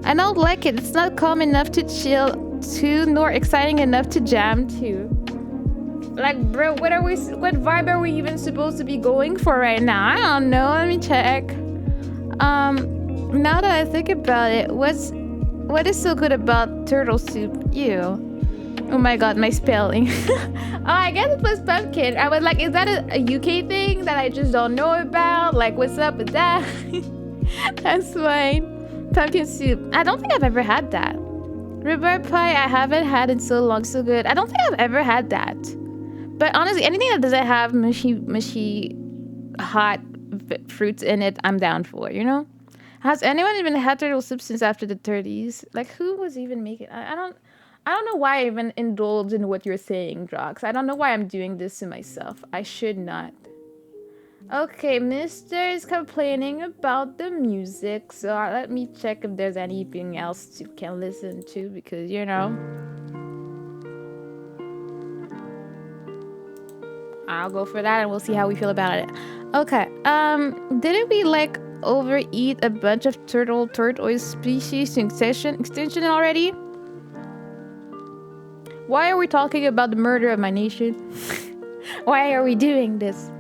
I don't like it. It's not calm enough to chill to, nor exciting enough to jam to. Like, bro, what vibe are we even supposed to be going for right now? I don't know. Let me check. Now that I think about it, what is so good about turtle soup? Ew. Oh my god, my spelling. Oh, I guess it was pumpkin. I was like, is that a UK thing that I just don't know about? Like, what's up with that? That's fine. Pumpkin soup. I don't think I've ever had that. Rhubarb pie, I haven't had in so long, so good. I don't think I've ever had that. But honestly, anything that doesn't have mushy, hot fruits in it, I'm down for, you know? Has anyone even had turtle soup since after the 30s? Like, who was even making... I don't know why I even indulge in what you're saying, Drox. I don't know why I'm doing this to myself. I should not. Okay, Mister is complaining about the music, so let me check if there's anything else you can listen to, because, you know... I'll go for that and we'll see how we feel about it. Okay, didn't we, like, overeat a bunch of tortoise species extinction already? Why are we talking about the murder of my nation? Why are we doing this?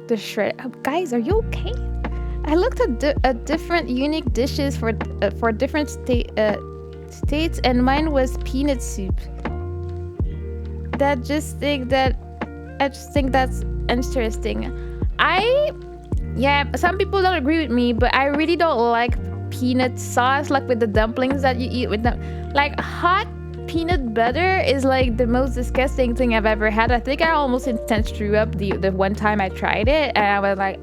The shred. Oh, guys, are you okay? I looked at different unique dishes for different states, and mine was peanut soup. I just think that's interesting. Some people don't agree with me, but I really don't like peanut sauce, like with the dumplings that you eat with them. Like hot peanut butter is like the most disgusting thing I've ever had. I think I almost intense threw up the one time I tried it, and I was like,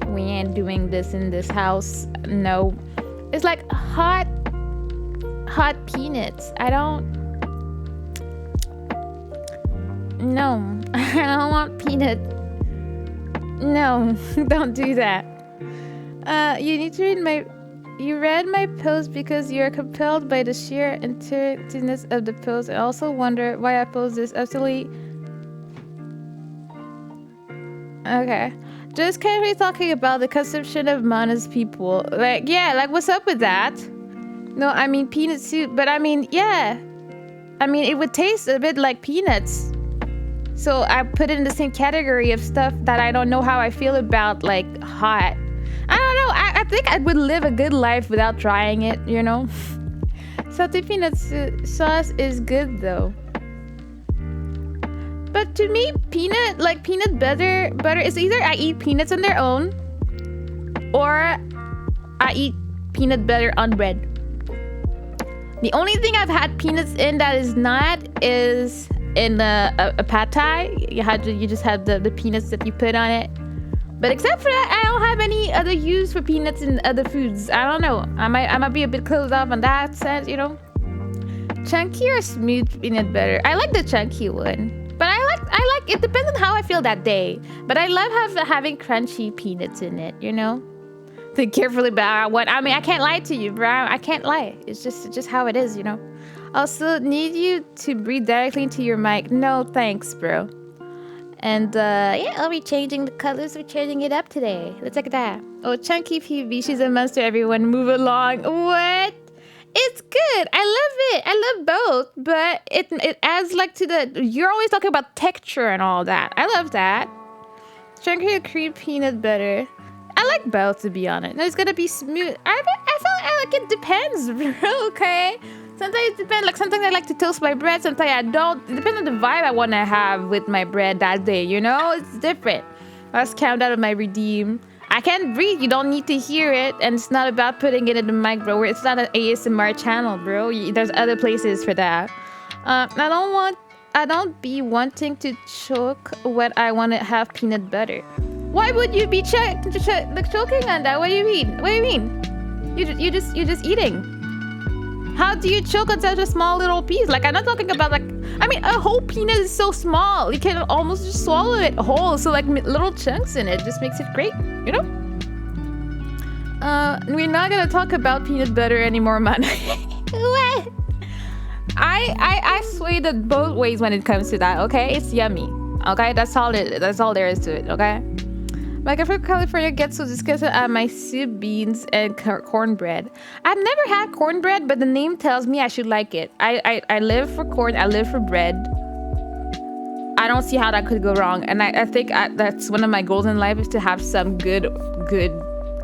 we ain't doing this in this house. No, it's like hot peanuts. I don't want peanut. No, don't do that. You read my post because you're compelled by the sheer interactiveness of the post. I also wonder why I post this absolutely... Okay. Just casually talking about the consumption of Mana's people. Like, yeah, like, what's up with that? No, I mean, peanut soup. But, I mean, yeah. I mean, it would taste a bit like peanuts. So, I put it in the same category of stuff that I don't know how I feel about, like, hot. I don't know. I think I would live a good life without trying it, you know? Salty peanut sauce is good, though. But to me, peanut butter is either I eat peanuts on their own or I eat peanut butter on bread. The only thing I've had peanuts in that is not is in a pad thai. You just have the peanuts that you put on it. But except for that, I don't have any other use for peanuts in other foods. I don't know. I might be a bit closed off on that sense, you know. Chunky or smooth peanut butter? I like the chunky one. But I like it depends on how I feel that day. But I love having crunchy peanuts in it, you know. Think carefully about what I mean. I can't lie to you, bro. I can't lie. It's just how it is, you know. Also, need you to breathe directly into your mic. No, thanks, bro. And yeah, I'll be changing the colors. We're changing it up today. Let's look at that. Oh, Chunky PB, she's a monster. Everyone, move along. What? It's good. I love it. I love both, but it adds like to the. You're always talking about texture and all that. I love that. Chunky cream peanut butter. I like both, to be honest. No, it's gonna be smooth. I feel like it depends, bro. Okay. Sometimes it depends. Like sometimes I like to toast my bread. Sometimes I don't. It depends on the vibe I want to have with my bread that day. You know, it's different. Let's count out of my redeem. I can't breathe. You don't need to hear it, and it's not about putting it in the mic, bro. It's not an ASMR channel, bro. There's other places for that. I don't be wanting to choke when I want to have peanut butter. Why would you be choking on that? What do you mean? What do you mean? You're just eating. How do you choke on such a small little piece? Like, I'm not talking about like, I mean, a whole peanut is so small. You can almost just swallow it whole. So like little chunks in it just makes it great, you know? We're not gonna talk about peanut butter anymore, man. What? I sway that both ways when it comes to that, okay? It's yummy, okay? That's all there is to it, okay? My girlfriend from California gets so disgusted at my soup, beans, and cornbread. I've never had cornbread, but the name tells me I should like it. I live for corn. I live for bread. I don't see how that could go wrong. And I think that's one of my goals in life is to have some good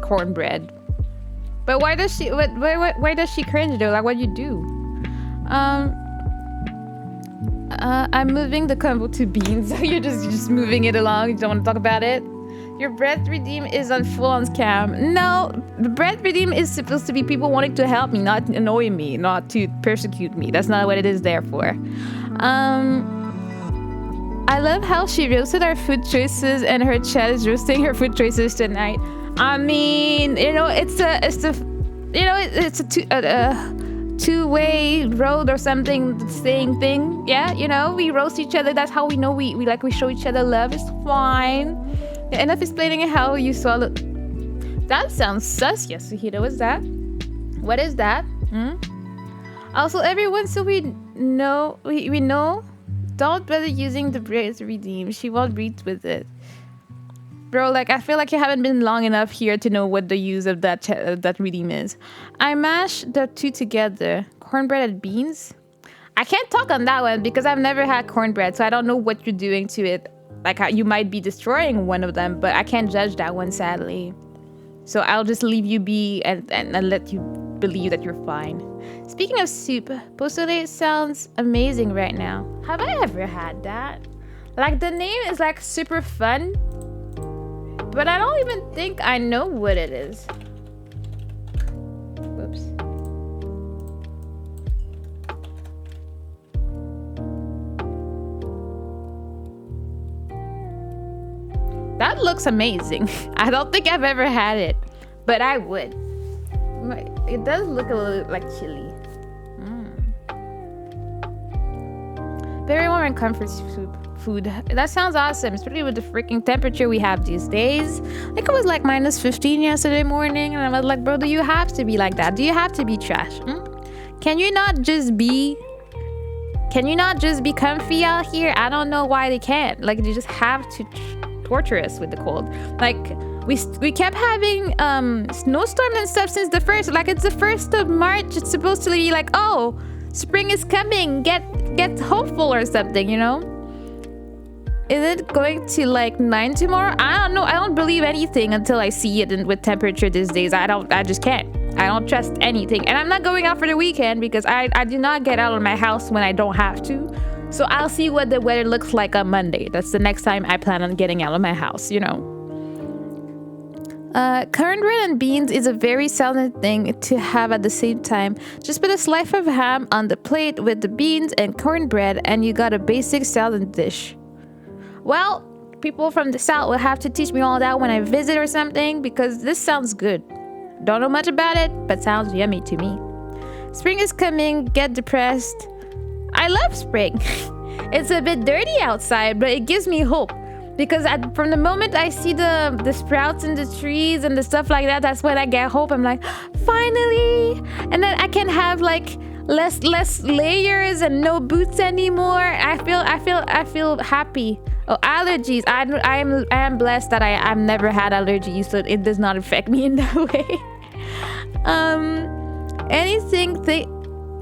cornbread. But why does she? Why does she cringe though? Like, what do you do? I'm moving the combo to beans. You're just moving it along. You don't want to talk about it. Your bread redeem is on full-on scam. No, the bread redeem is supposed to be people wanting to help me, not annoy me, not to persecute me. That's not what it is there for. I love how she roasted our food choices, and her chat is roasting her food choices tonight. I mean, you know, it's a two-way road or something, the same thing. Yeah, you know, we roast each other. That's how we know we show each other love. It's fine. Enough explaining how you swallow. That sounds sus, Yasuhiro. What's that? What is that? Also, everyone, so we know, don't bother using the bread to redeem. She won't read with it. Bro, like, I feel like you haven't been long enough here to know what the use of that redeem is. I mash the two together. Cornbread and beans? I can't talk on that one because I've never had cornbread, so I don't know what you're doing to it. Like, you might be destroying one of them, but I can't judge that one, sadly. So I'll just leave you be and let you believe that you're fine. Speaking of soup, pozole sounds amazing right now. Have I ever had that? Like, the name is like super fun, but I don't even think I know what it is. Whoops. That looks amazing. I don't think I've ever had it, but I would. It does look a little like chili. Very warm and comfort food. That sounds awesome, especially with the freaking temperature we have these days. I think it was like -15 yesterday morning, and I was like, bro, do you have to be like that? Do you have to be trash? Can you not just be comfy out here? I don't know why they can't. Like, they just have to torture us with the cold. Like, we kept having snowstorms and stuff since the first. Like, it's the 1st of March. It's supposed to be like, oh, spring is coming. Get hopeful or something, you know? Is it going to like 9 tomorrow? I don't know. I don't believe anything until I see it with temperature these days. I just can't. I don't trust anything. And I'm not going out for the weekend because I do not get out of my house when I don't have to. So I'll see what the weather looks like on Monday. That's the next time I plan on getting out of my house, you know. Cornbread and beans is a very salad thing to have at the same time. Just put a slice of ham on the plate with the beans and cornbread, and you got a basic salad dish. Well, people from the South will have to teach me all that when I visit or something, because this sounds good. Don't know much about it, but sounds yummy to me. Spring is coming, get depressed. I love spring. It's a bit dirty outside, but it gives me hope. Because from the moment I see the sprouts in the trees and the stuff like that, that's when I get hope. I'm like, finally! And then I can have like less layers and no boots anymore. I feel happy. Oh, allergies. I am blessed that I've never had allergies, so it does not affect me in that way. Anything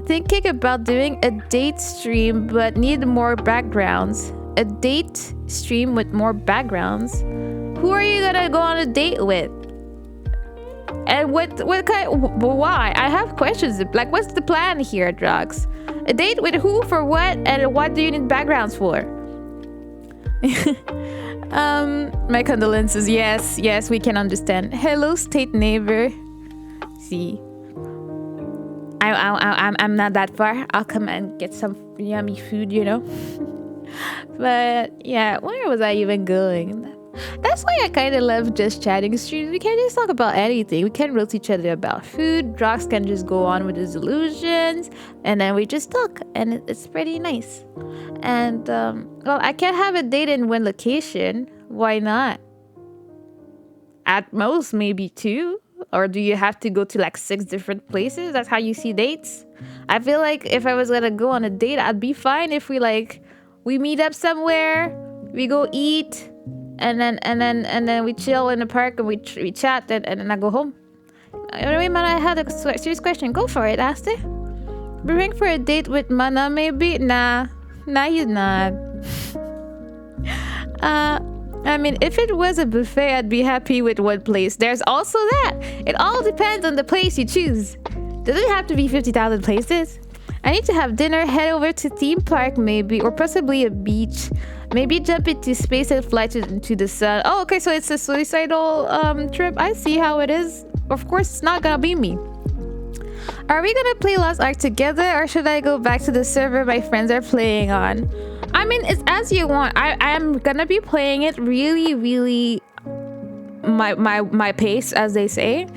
thinking about doing a date stream but need more backgrounds. A date stream with more backgrounds. Who are you gonna go on a date with? And what kind? Why? I have questions. Like, what's the plan here, Drugs? A date with who, for what, and what do you need backgrounds for? My condolences. Yes, we can understand. Hello, state neighbor. See, I'm not that far. I'll come and get some yummy food, you know. But yeah, where was I even going? That's why I kind of love just chatting streams. We can just talk about anything. We can roast each other about food. Drox can just go on with his illusions, and then we just talk, and it's pretty nice. And well, I can have a date in one location. Why not? At most, maybe 2. Or do you have to go to like 6 different places? That's how you see dates. I feel like if I was gonna go on a date, I'd be fine if we meet up somewhere, we go eat, and then we chill in the park and we chat, and then I go home. Anyway, man, I had a serious question. Go for it, Aster. Bring for a date with Mana, maybe? Nah, he's not. I mean, if it was a buffet, I'd be happy with one place. There's also that. It all depends on the place you choose. Does it have to be 50,000 places? I need to have dinner, head over to theme park maybe, or possibly a beach. Maybe jump into space and fly to the sun. Oh, okay, so it's a suicidal trip. I see how it is. Of course, it's not gonna be me. Are we gonna play Lost Ark together, or should I go back to the server my friends are playing on? I mean, it's as you want. I'm gonna be playing it really my pace, as they say.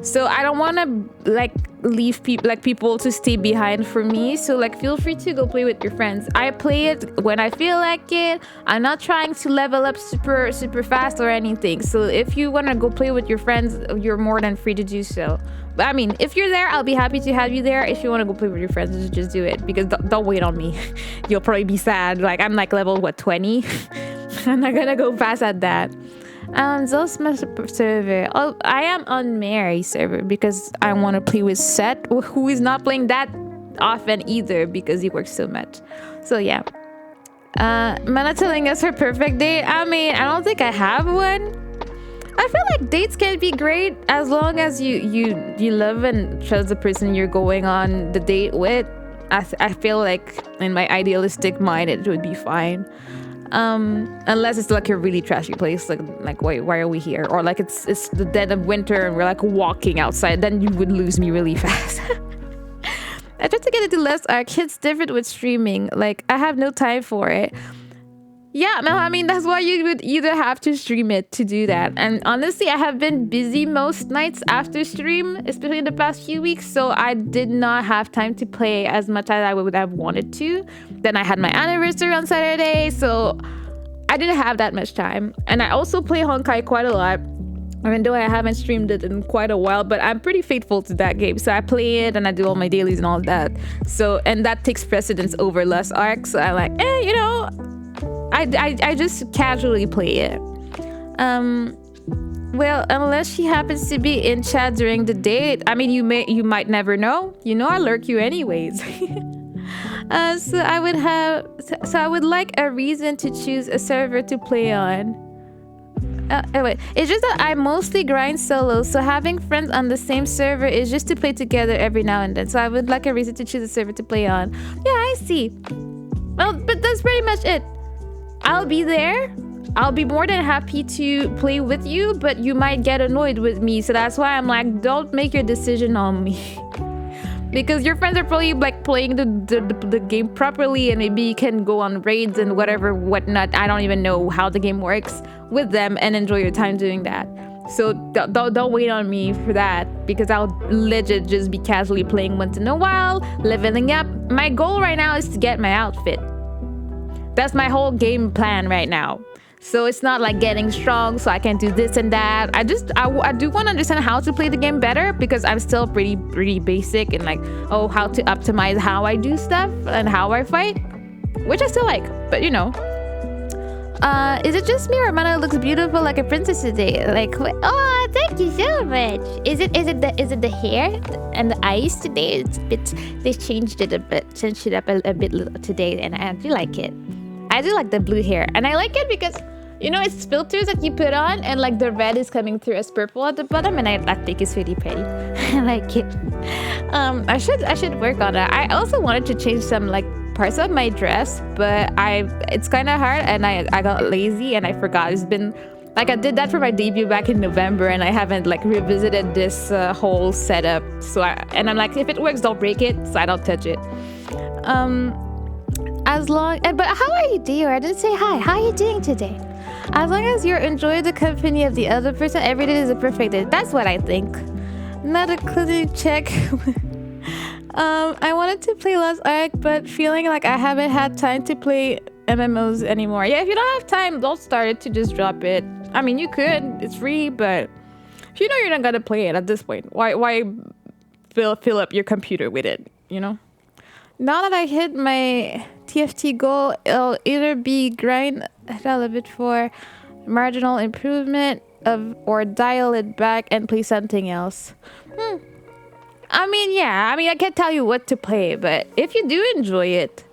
So I don't want to leave people to stay behind for me. So feel free to go play with your friends. I play it when I feel like it. I'm not trying to level up super fast or anything. So if you want to go play with your friends, you're more than free to do so. But I mean, if you're there, I'll be happy to have you there. If you want to go play with your friends, just do it, because don't wait on me. You'll probably be sad. I'm level 20. I'm not gonna go past at that. Zosma server. Oh, I am on Mary server because I want to play with Seth, who is not playing that often either because he works so much. So yeah. Mana telling us her perfect date. I mean, I don't think I have one. I feel like dates can be great as long as you love and trust the person you're going on the date with. I feel like in my idealistic mind it would be fine. Unless it's a really trashy place, why are we here? Or it's the dead of winter and we're walking outside, then you would lose me really fast. I tried to get into Lost Ark. It's different with streaming. I have no time for it. Yeah, no, I mean, that's why you would either have to stream it to do that. And honestly, I have been busy most nights after stream, especially in the past few weeks. So I did not have time to play as much as I would have wanted to. Then I had my anniversary on Saturday, so I didn't have that much time. And I also play Honkai quite a lot, even though I haven't streamed it in quite a while, but I'm pretty faithful to that game. So I play it and I do all my dailies and all that. So, and that takes precedence over Lost Ark. So I'm I just casually play it. Well, unless she happens to be in chat during the date. I mean, you might never know. I lurk you anyways. So I would like a reason to choose a server to play on. Anyway, it's just that I mostly grind solo, so having friends on the same server is just to play together every now and then. So I would like a reason to choose a server to play on. Yeah, I see. Well, but that's pretty much it. I'll be there. I'll be more than happy to play with you, but you might get annoyed with me. So that's why I'm don't make your decision on me. Because your friends are probably playing the game properly, and maybe you can go on raids and whatnot. I don't even know how the game works with them, and enjoy your time doing that. So don't wait on me for that, because I'll legit just be casually playing once in a while, leveling up. My goal right now is to get my outfit. That's my whole game plan right now. So it's not getting strong so I can do this and that. I do want to understand how to play the game better, because I'm still pretty basic and how to optimize how I do stuff and how I fight, which I still like, but Is it just me or Mana looks beautiful like a princess today? Like, oh, thank you so much. Is it the hair and the eyes today? It's a bit. They changed it a bit, changed it up a bit today, and I do like it. I do like the blue hair, and I like it because it's filters that you put on, and like the red is coming through as purple at the bottom, and I think it's really pretty. I like it. I should work on that. I also wanted to change some like parts of my dress, but it's kind of hard, and I got lazy and I forgot. It's been like I did that for my debut back in November, and I haven't like revisited this whole setup. So I'm like, if it works, don't break it, so I don't touch it. But how are you, Dio? I didn't say hi. How are you doing today? As long as you're enjoying the company of the other person, every day is a perfect day. That's what I think. Not a clicking check. I wanted to play Lost Ark, but feeling like I haven't had time to play MMOs anymore. Yeah, if you don't have time, don't start it to just drop it. I mean, you could. It's free, but if you know you're not gonna play it at this point, why fill up your computer with it, Now that I hit my TFT goal, it'll either be grind a little bit for marginal improvement or dial it back and play something else. I can't tell you what to play, but if you do enjoy it,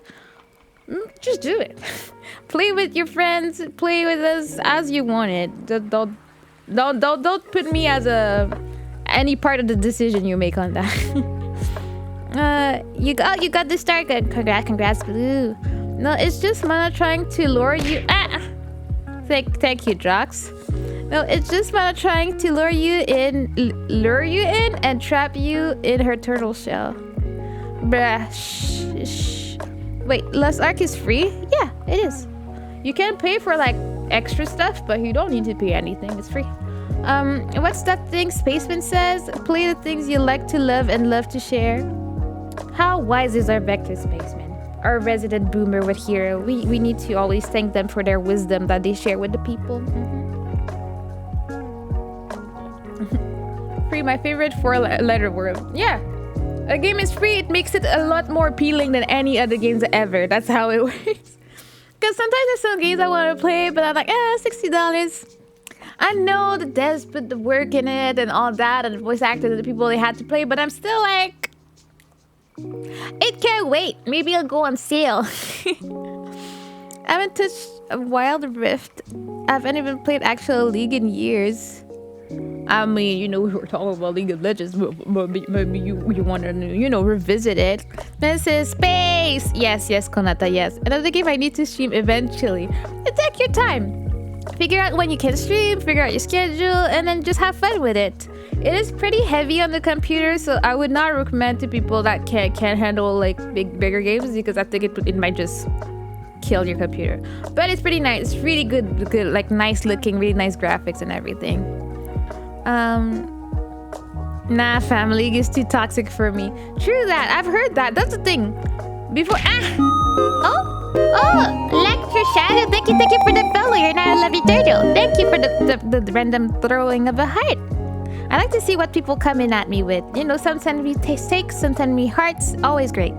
just do it. Play with your friends, play with us as you want it. Don't put me as any part of the decision you make on that. You got the start. Good. Congrats, Blue. No, it's just Mana trying to lure you. Thank you, Drox. No, it's just Mana trying to lure you in, and trap you in her turtle shell. Bruh. Shh. Wait, Lost Ark is free? Yeah, it is. You can pay for like extra stuff, but you don't need to pay anything. It's free. What's that thing Spaceman says? Play the things you like to love and love to share. How wise is our Vector Spaceman? Our resident boomer with Hero. We need to always thank them for their wisdom that they share with the people. Free, my favorite four-letter word. Yeah. A game is free, it makes it a lot more appealing than any other games ever. That's how it works. Because sometimes there's some games I want to play, but I'm like, $60. I know the devs put the work in it and all that, and the voice actors and the people they had to play, but I'm still like, it can't wait. Maybe it'll go on sale. I haven't touched a Wild Rift. I haven't even played actual League in years. I mean, we were talking about League of Legends, maybe you want to, revisit it. This is Space! Yes, Konata, yes. Another game I need to stream eventually. Take your time. Figure out when you can stream, figure out your schedule, and then just have fun with it. It is pretty heavy on the computer, so I would not recommend to people that can't handle like bigger games, because I think it might just kill your computer. But it's pretty nice. It's really good, like nice looking, really nice graphics and everything. Nah, Family League is too toxic for me. True that. I've heard that. That's the thing. Before Lecture Shadow, thank you for the follow. You're not a lovely turtle. Thank you for the random throwing of a heart. I like to see what people come in at me with. Some send me steaks, some send me hearts. Always great.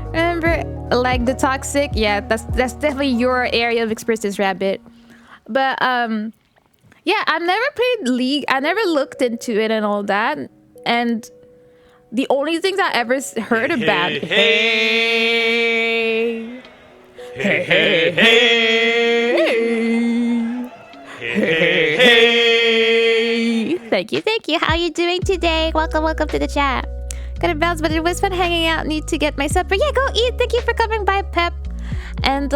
Remember, like the toxic? Yeah, that's definitely your area of expertise, Rabbit. But yeah, I've never played League. I never looked into it and all that. And the only things I ever heard about. Hey. Thank you. How are you doing today? Welcome to the chat. Gotta bounce, but it was fun hanging out. Need to get my supper. Yeah, go eat. Thank you for coming by, Pep. And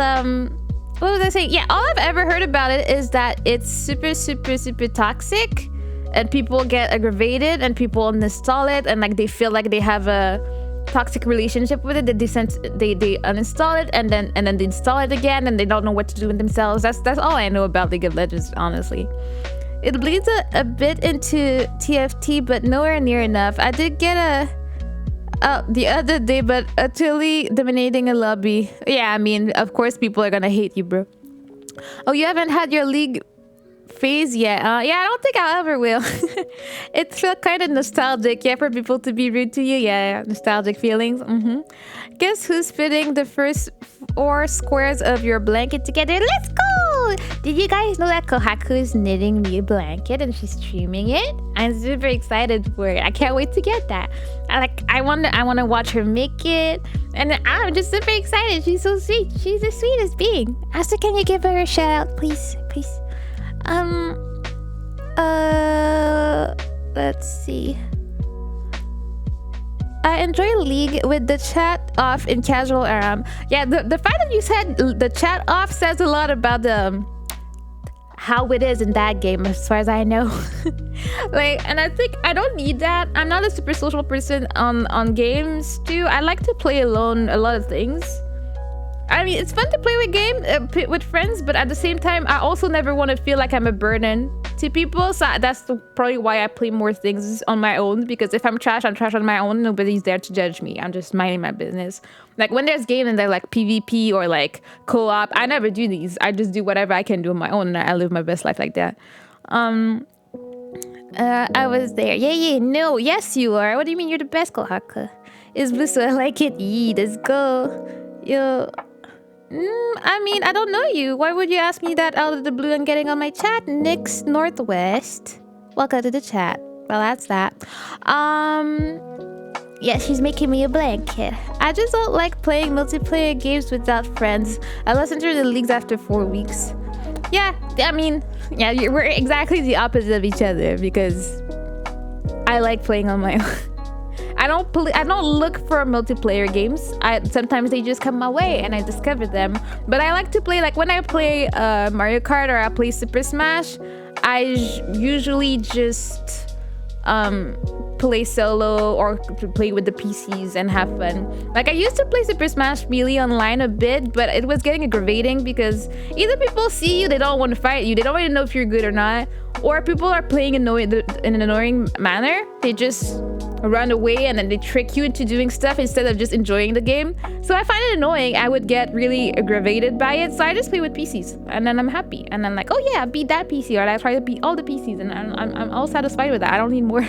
what was I saying? Yeah, all I've ever heard about it is that it's super, super, super toxic, and people get aggravated, and people uninstall it, and like they feel like they have a toxic relationship with it. They uninstall it, and then they install it again, and they don't know what to do with themselves. That's all I know about League of Legends, honestly. It bleeds a bit into TFT, but nowhere near enough. I did get the other day, but utterly dominating a lobby. Yeah, I mean, of course people are gonna hate you, bro. Oh, you haven't had your League phase yet? Yeah, I don't think I ever will. It felt kind of nostalgic, yeah, for people to be rude to you. Yeah, nostalgic feelings. Guess who's fitting the first 4 squares of your blanket together? Let's go! Oh, did you guys know that Kohaku is knitting me a blanket and she's streaming it? I'm super excited for it. I can't wait to get that. I want to watch her make it, and I'm just super excited. She's so sweet. She's the sweetest being. Aster, can you give her a shout out, please? Please. Let's see. I enjoy League with the chat off in casual RM. Yeah, the fact that you said the chat off says a lot about how it is in that game, as far as I know. And I think I don't need that. I'm not a super social person on games too. I like to play alone a lot of things. I mean, it's fun to play with friends, but at the same time, I also never want to feel like I'm a burden to people. So that's probably why I play more things on my own, because if I'm trash on my own. Nobody's there to judge me. I'm just minding my business. Like when there's games and they're like PvP or like co-op, I never do these. I just do whatever I can do on my own, and I live my best life like that. I was there. Yeah, no, yes you are. What do you mean you're the best, Kohaka? It's blue, so I like it. Yee, let's go. Yo. I mean, I don't know you. Why would you ask me that out of the blue and getting on my chat? Nyx Northwest. Welcome to the chat. Well, that's that. Yeah, she's making me a blanket. I just don't like playing multiplayer games without friends. I lost into the leagues after 4 weeks. Yeah, I mean, yeah, we're exactly the opposite of each other, because I like playing on my own. I don't look for multiplayer games. Sometimes they just come my way and I discover them. But I like to play, like when I play Mario Kart or I play Super Smash, I usually just play solo or play with the PCs and have fun. Like I used to play Super Smash Melee online a bit, but it was getting aggravating because either people see you, they don't want to fight you, they don't really know if you're good or not, or people are playing in an annoying manner. They just run away and then they trick you into doing stuff instead of just enjoying the game. So I find it annoying. I would get really aggravated by it, so I just play with PCs and then I'm happy, and I'm like, oh yeah, beat that PC, or I try to beat all the PCs, and I'm all satisfied with that. I don't need more.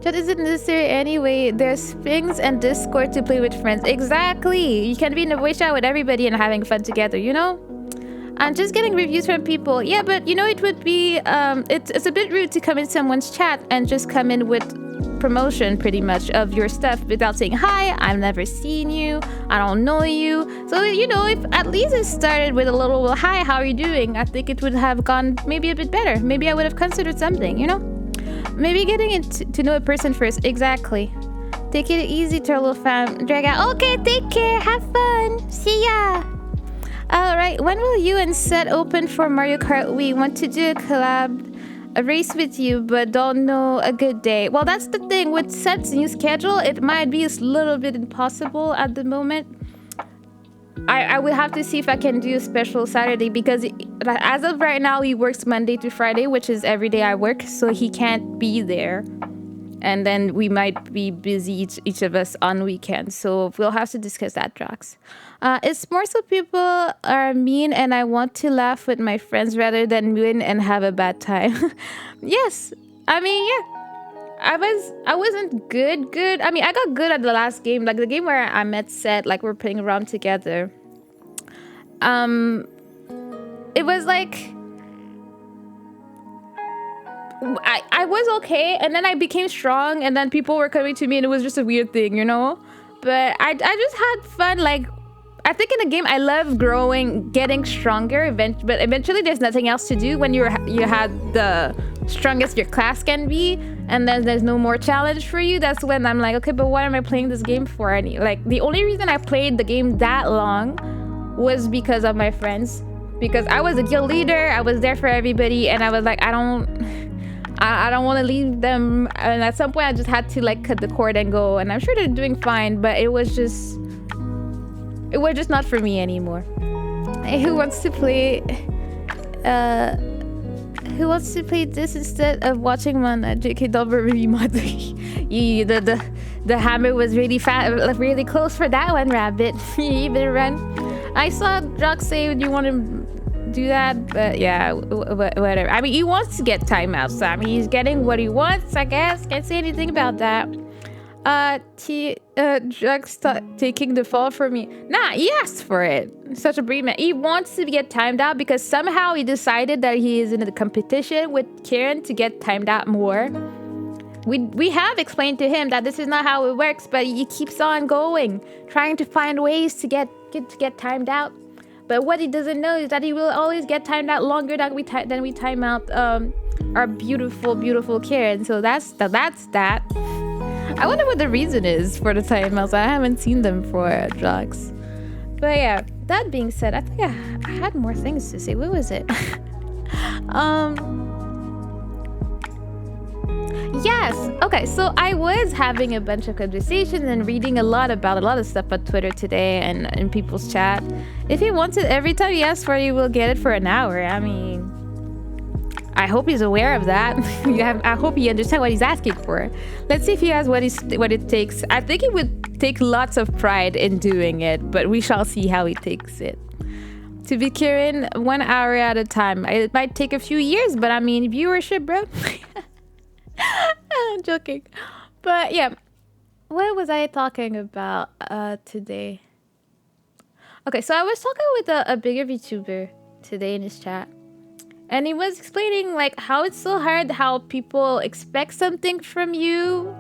Chat isn't necessary anyway. There's things and Discord to play with friends. Exactly. You can be in a voice chat with everybody and having fun together, you know? I'm just getting reviews from people. Yeah, but you know, it would be it's a bit rude to come in someone's chat and just come in with promotion pretty much of your stuff without saying hi, I've never seen you, I don't know you. So, you know, if at least it started with a little, well, hi, how are you doing? I think it would have gone maybe a bit better. Maybe I would have considered something, you know? Maybe getting to know a person first. Exactly. Take it easy, Turtle fam. Drag out. Okay, take care. Have fun. See ya. Alright, when will you and Seth open for Mario Kart? We want to do a collab, a race with you, but don't know a good day. Well, that's the thing. With Seth's new schedule, it might be a little bit impossible at the moment. I will have to see if I can do a special Saturday, because as of right now, he works Monday to Friday, which is every day I work, so he can't be there. And then we might be busy, each of us, on weekends. So we'll have to discuss that, Drax. It's more so people are mean and I want to laugh with my friends rather than win and have a bad time. Yes. I mean, yeah. I wasn't good. I mean, I got good at the last game. Like the game where I met Seth, like we're playing around together. It was like... I was okay, and then I became strong, and then people were coming to me, and it was just a weird thing, you know? But I just had fun. Like, I think in the game, I love growing, getting stronger, but eventually there's nothing else to do when you had the strongest your class can be, and then there's no more challenge for you. That's when I'm like, okay, but what am I playing this game for? Like, the only reason I played the game that long was because of my friends. Because I was a guild leader, I was there for everybody, and I was like, I don't want to leave them, and at some point I just had to like cut the cord and go, and I'm sure they're doing fine, but it was just not for me anymore. Who wants to play this instead of watching one JK Double really mod? The hammer was really fast, really close for that one, Rabbit. You better run. I saw Jock say, do you want to do that? But yeah, whatever. I mean, he wants to get timeouts, so I mean, he's getting what he wants, I guess. Can't say anything about that. Drugs taking the fall for me. Nah, he asked for it. Such a brave man. He wants to get timed out because somehow he decided that he is in a competition with Karen to get timed out more. We have explained to him that this is not how it works, but he keeps on going, trying to find ways to get timed out. But what he doesn't know is that he will always get timed out longer than we time out our beautiful Karen. So that's that. I wonder what the reason is for the timeouts. I haven't seen them for drugs. But yeah, that being said, I think I had more things to say. What was it? Yes. Okay, so I was having a bunch of conversations and reading a lot of stuff on Twitter today and in people's chat. If he wants it every time he asks for it, he will get it for an hour. I mean, I hope he's aware of that. I hope he understands what he's asking for. Let's see if he has what it takes. I think he would take lots of pride in doing it, but we shall see how he takes it. To be Kieran, 1 hour at a time. It might take a few years, but I mean, viewership, bro. I'm joking. But yeah, what was I talking about today? Okay, so I was talking with a bigger VTuber today in his chat. And he was explaining like how it's so hard, how people expect something from you,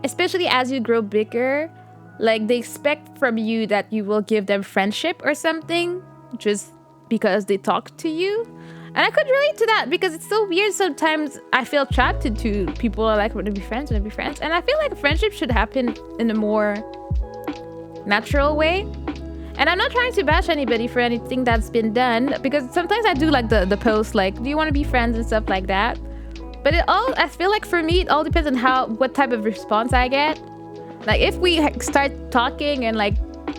especially as you grow bigger. Like they expect from you that you will give them friendship or something just because they talk to you. And I could relate to that because it's so weird. Sometimes I feel attracted to people like, want to be friends. And I feel like friendship should happen in a more natural way. And I'm not trying to bash anybody for anything that's been done, because sometimes I do like the post like, do you want to be friends and stuff like that. But I feel like for me, it all depends on what type of response I get. Like if we start talking and like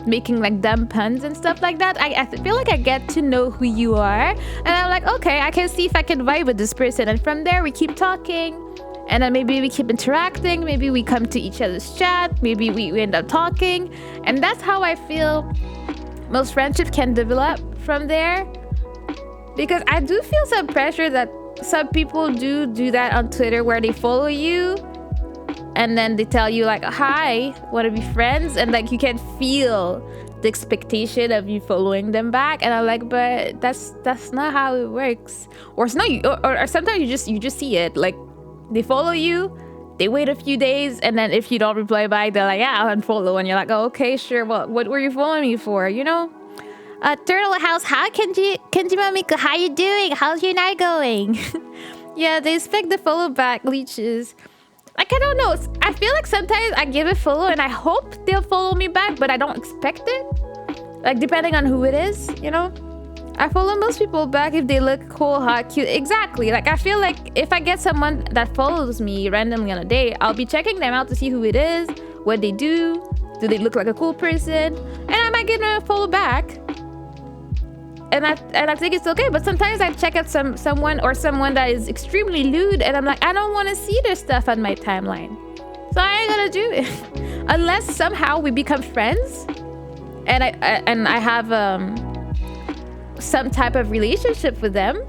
making like dumb puns and stuff like that, I feel like I get to know who you are. And I'm like, okay, I can see if I can vibe with this person. And from there, we keep talking. And then maybe we keep interacting. Maybe we come to each other's chat. Maybe we end up talking. And that's how I feel most friendships can develop from there. Because I do feel some pressure that some people do that on Twitter where they follow you and then they tell you like, hi, want to be friends? And like you can feel the expectation of you following them back. And I'm like, but that's not how it works. Or it's not, or sometimes you just see it. Like they follow you, they wait a few days, and then if you don't reply back, they're like, yeah, I'll unfollow. And you're like, oh, okay, sure. Well, what were you following me for? You know? Turtle House, hi, Kenji Mamiko, how you doing? How's your night going? Yeah, they expect the follow back leeches. Like, I don't know. I feel like sometimes I give a follow and I hope they'll follow me back, but I don't expect it. Like, depending on who it is, you know? I follow most people back if they look cool, hot, cute. Exactly. Like, I feel like if I get someone that follows me randomly on a day, I'll be checking them out to see who it is, what they do they look like a cool person, and I might give them a follow back. And I think it's okay, but sometimes I check out someone that is extremely lewd, and I'm like, I don't want to see their stuff on my timeline, so I ain't gonna do it unless somehow we become friends, and I have some type of relationship with them,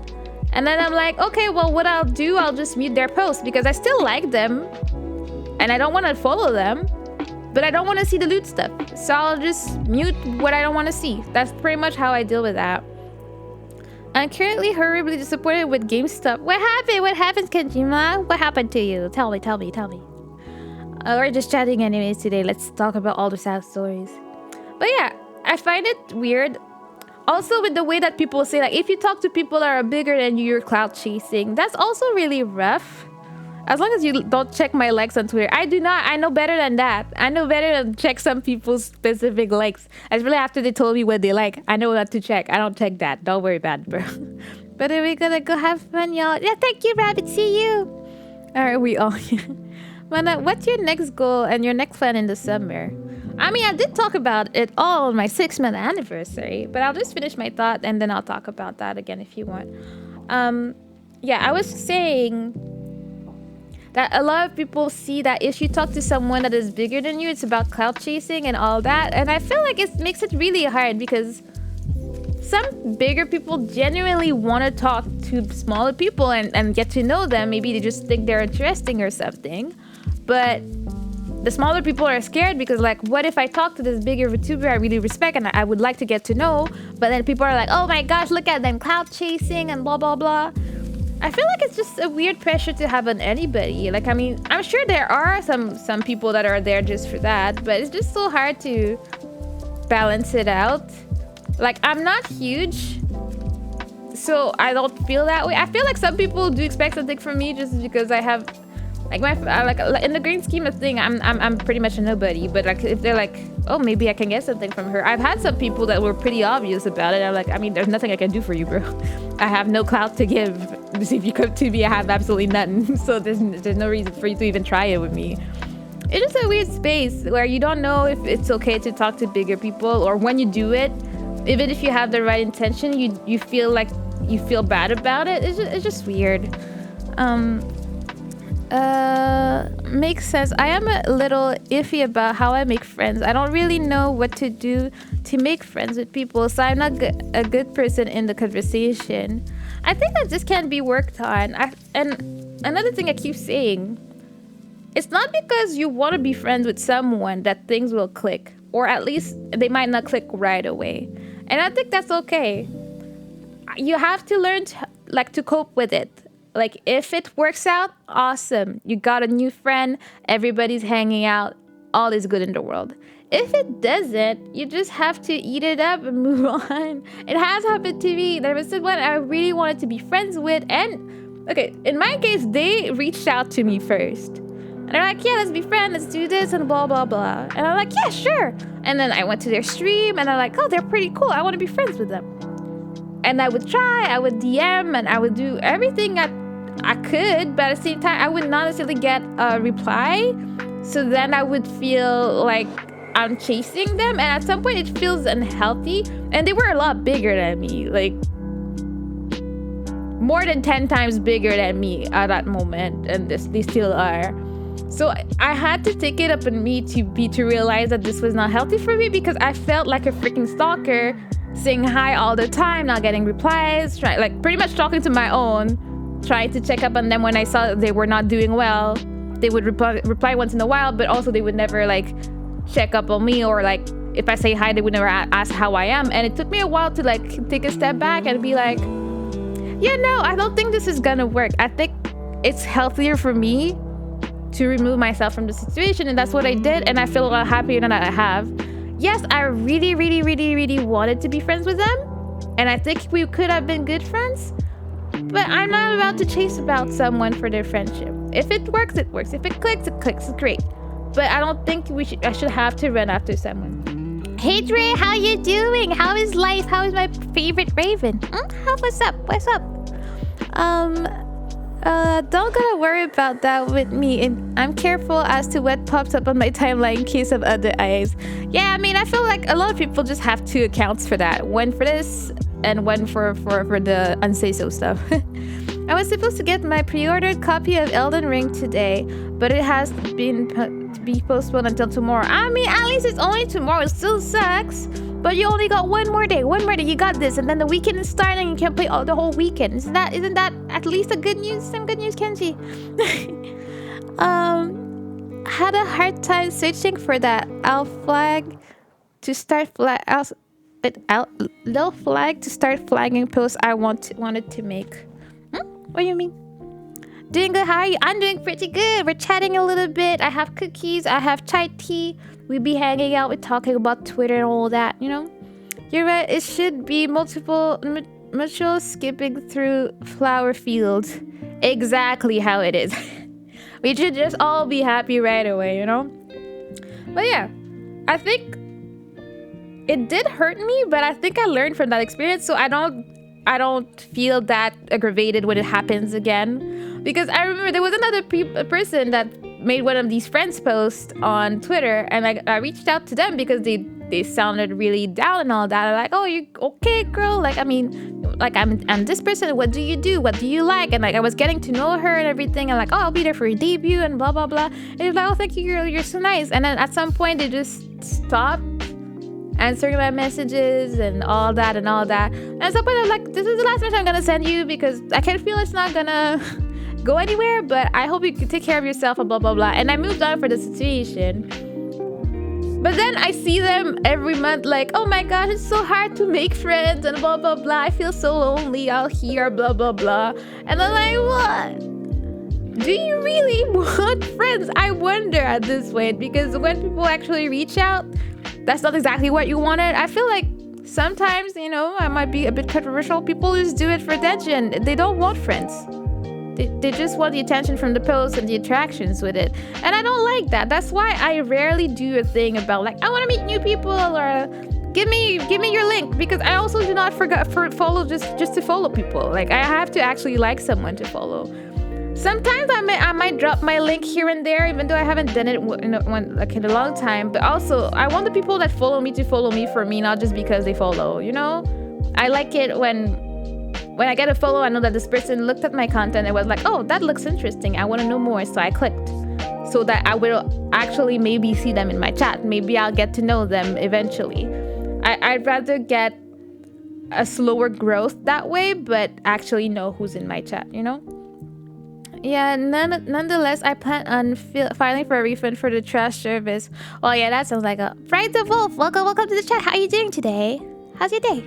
and then I'm like, okay, well, what I'll do, I'll just mute their posts because I still like them, and I don't want to follow them, but I don't want to see the lewd stuff, so I'll just mute what I don't want to see. That's pretty much how I deal with that. I'm currently horribly disappointed with GameStop. What happened? What happened, Kenjima? What happened to you? Tell me. We're just chatting anyways today. Let's talk about all the sad stories. But yeah, I find it weird. Also with the way that people say, like, if you talk to people that are bigger than you, you're clout chasing. That's also really rough. As long as you don't check my likes on Twitter. I do not. I know better than that. I know better than check some people's specific likes. Especially after they told me what they like. I know what to check. I don't check that. Don't worry about it, bro. But are we gonna go have fun, y'all? Yeah, thank you, Rabbit. See you. Alright, we all. Mana, what's your next goal and your next plan in the summer? I mean, I did talk about it all on my 6-month anniversary. But I'll just finish my thought and then I'll talk about that again if you want. Yeah, I was saying that a lot of people see that if you talk to someone that is bigger than you, it's about clout chasing and all that. And I feel like it makes it really hard because some bigger people genuinely want to talk to smaller people and get to know them. Maybe they just think they're interesting or something. But the smaller people are scared because like, what if I talk to this bigger VTuber I really respect and I would like to get to know, but then people are like, oh my gosh, look at them cloud chasing and blah blah blah. I feel like it's just a weird pressure to have on anybody. Like, I mean, I'm sure there are some people that are there just for that, but it's just so hard to balance it out. Like, I'm not huge, so I don't feel that way. I feel like some people do expect something from me just because I have, like, like in the grand scheme of thing, I'm pretty much a nobody. But like, if they're like, oh, maybe I can get something from her. I've had some people that were pretty obvious about it. I'm like, I mean, there's nothing I can do for you, bro. I have no clout to give. If you come to me, I have absolutely nothing. So there's no reason for you to even try it with me. It's just a weird space where you don't know if it's okay to talk to bigger people, or when you do it, even if you have the right intention, you feel like you feel bad about it. It's just weird. Makes sense. I am a little iffy about how I make friends. I don't really know what to do to make friends with people, so I'm not a good person in the conversation. I think that this can be worked on. And another thing I keep saying, it's not because you want to be friends with someone that things will click, or at least they might not click right away. And I think that's okay. You have to learn to cope with it. Like, if it works out, awesome. You got a new friend, everybody's hanging out, all is good in the world. If it doesn't, you just have to eat it up and move on. It has happened to me. There was someone I really wanted to be friends with, and okay, in my case, they reached out to me first. And they're like, yeah, let's be friends, let's do this, and blah, blah, blah. And I'm like, yeah, sure. And then I went to their stream, and I'm like, oh, they're pretty cool. I want to be friends with them. And I would try, I would DM, and I would do everything I could, but at the same time, I would not necessarily get a reply. So then I would feel like I'm chasing them, and at some point it feels unhealthy. And they were a lot bigger than me, like more than 10 times bigger than me at that moment, and they still are. So I had to take it up on me to realize that this was not healthy for me, because I felt like a freaking stalker, saying hi all the time, not getting replies, like pretty much talking to my own, trying to check up on them when I saw they were not doing well. They would reply once in a while, but also they would never like check up on me, or like if I say hi, they would never ask how I am. And it took me a while to like take a step back and be like, yeah, no, I don't think this is gonna work. I think it's healthier for me to remove myself from the situation, and that's what I did, and I feel a lot happier than I have. Yes, I really, really, really, really wanted to be friends with them, and I think we could have been good friends, but I'm not about to chase about someone for their friendship. If it works, it works. If it clicks, it's great. But I don't think I should have to run after someone. Hey Dre, how you doing? How is life? How is my favorite Raven? What's up? What's up? Don't gotta worry about that with me. And I'm careful as to what pops up on my timeline in case of other eyes. Yeah, I mean, I feel like a lot of people just have two accounts for that. One for this and one for the unsay-so stuff. I was supposed to get my pre-ordered copy of Elden Ring today, but it has been to be postponed until tomorrow. I mean, at least it's only tomorrow. It still sucks, but you only got one more day. You got this, and then the weekend is starting. You can't play the whole weekend. Isn't that at least a good news? Some good news, Kenji. Had a hard time searching for that L flag to start little flag to start flagging posts I wanted to make. What do you mean? Doing good. How are you? I'm doing pretty good. We're chatting a little bit. I have cookies. I have chai tea. We be hanging out. We're talking about Twitter and all that. You know, you're right. It should be mutual skipping through flower fields. Exactly how it is. We should just all be happy right away. You know. But yeah, I think it did hurt me, but I think I learned from that experience, so I don't feel that aggravated when it happens again. Because I remember there was another person that made one of these friends posts on Twitter, and I reached out to them because they sounded really down and all that. I'm like, oh, you okay, girl? Like, I mean, like I'm this person. What do you do? What do you like? And like I was getting to know her and everything. And like, oh, I'll be there for your debut and blah blah blah. And it's like, oh, thank you, girl. You're so nice. And then at some point they just stopped answering my messages and all that. And at some point I'm like, this is the last message I'm gonna send you because I can feel it's not gonna go anywhere, but I hope you can take care of yourself and blah, blah, blah. And I moved on for the situation. But then I see them every month like, oh my gosh, it's so hard to make friends and blah, blah, blah. I feel so lonely out here, blah, blah, blah. And I'm like, what? Do you really want friends? I wonder at this point, because when people actually reach out, that's not exactly what you wanted. I feel like sometimes, you know, I might be a bit controversial. People just do it for attention. They don't want friends. They just want the attention from the posts and the interactions with it. And I don't like that. That's why I rarely do a thing about like, I want to meet new people, or give me your link, because I also do not follow just to follow people. Like, I have to actually like someone to follow. Sometimes I might drop my link here and there, even though I haven't done it in a long time. But also, I want the people that follow me to follow me for me, not just because they follow, you know? I like it when I get a follow, I know that this person looked at my content and was like, oh, that looks interesting. I want to know more. So I clicked so that I will actually maybe see them in my chat. Maybe I'll get to know them eventually. I'd rather get a slower growth that way, but actually know who's in my chat, you know? Yeah, nonetheless, I plan on filing for a refund for the trash service. Oh yeah, that sounds like a... Frank the Wolf, welcome to the chat. How are you doing today? How's your day?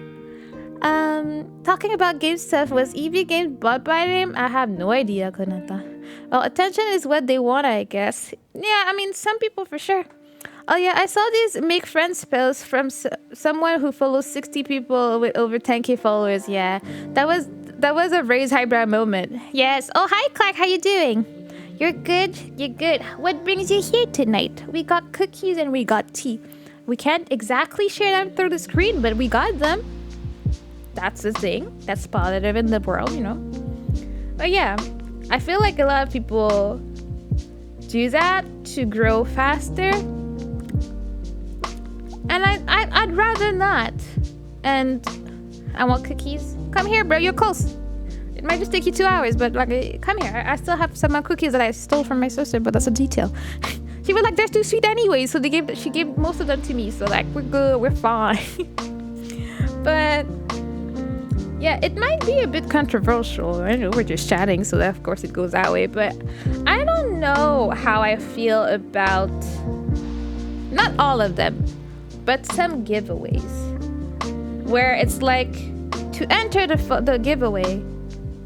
Talking about game stuff, was EV Games bought by him? I have no idea, Konata. Well, attention is what they want, I guess. Yeah, I mean, some people for sure. Oh yeah, I saw these make friends posts from someone who follows 60 people with over 10k followers. Yeah, that was a raised highbrow moment. Yes. Oh, hi, Clark. How you doing? You're good? You're good. What brings you here tonight? We got cookies and we got tea. We can't exactly share them through the screen, but we got them. That's the thing. That's positive in the world, you know. But yeah, I feel like a lot of people do that to grow faster. And I'd rather not. And I want cookies. Come here, bro. You're close. It might just take you 2 hours, but like, come here. I still have some cookies that I stole from my sister, but that's a detail. She was like, they're too sweet anyway, so she gave most of them to me. So like, we're good. We're fine. But yeah, it might be a bit controversial. I know we're just chatting, so that, of course it goes that way. But I don't know how I feel about, not all of them, but some giveaways. Where it's like, to enter the giveaway,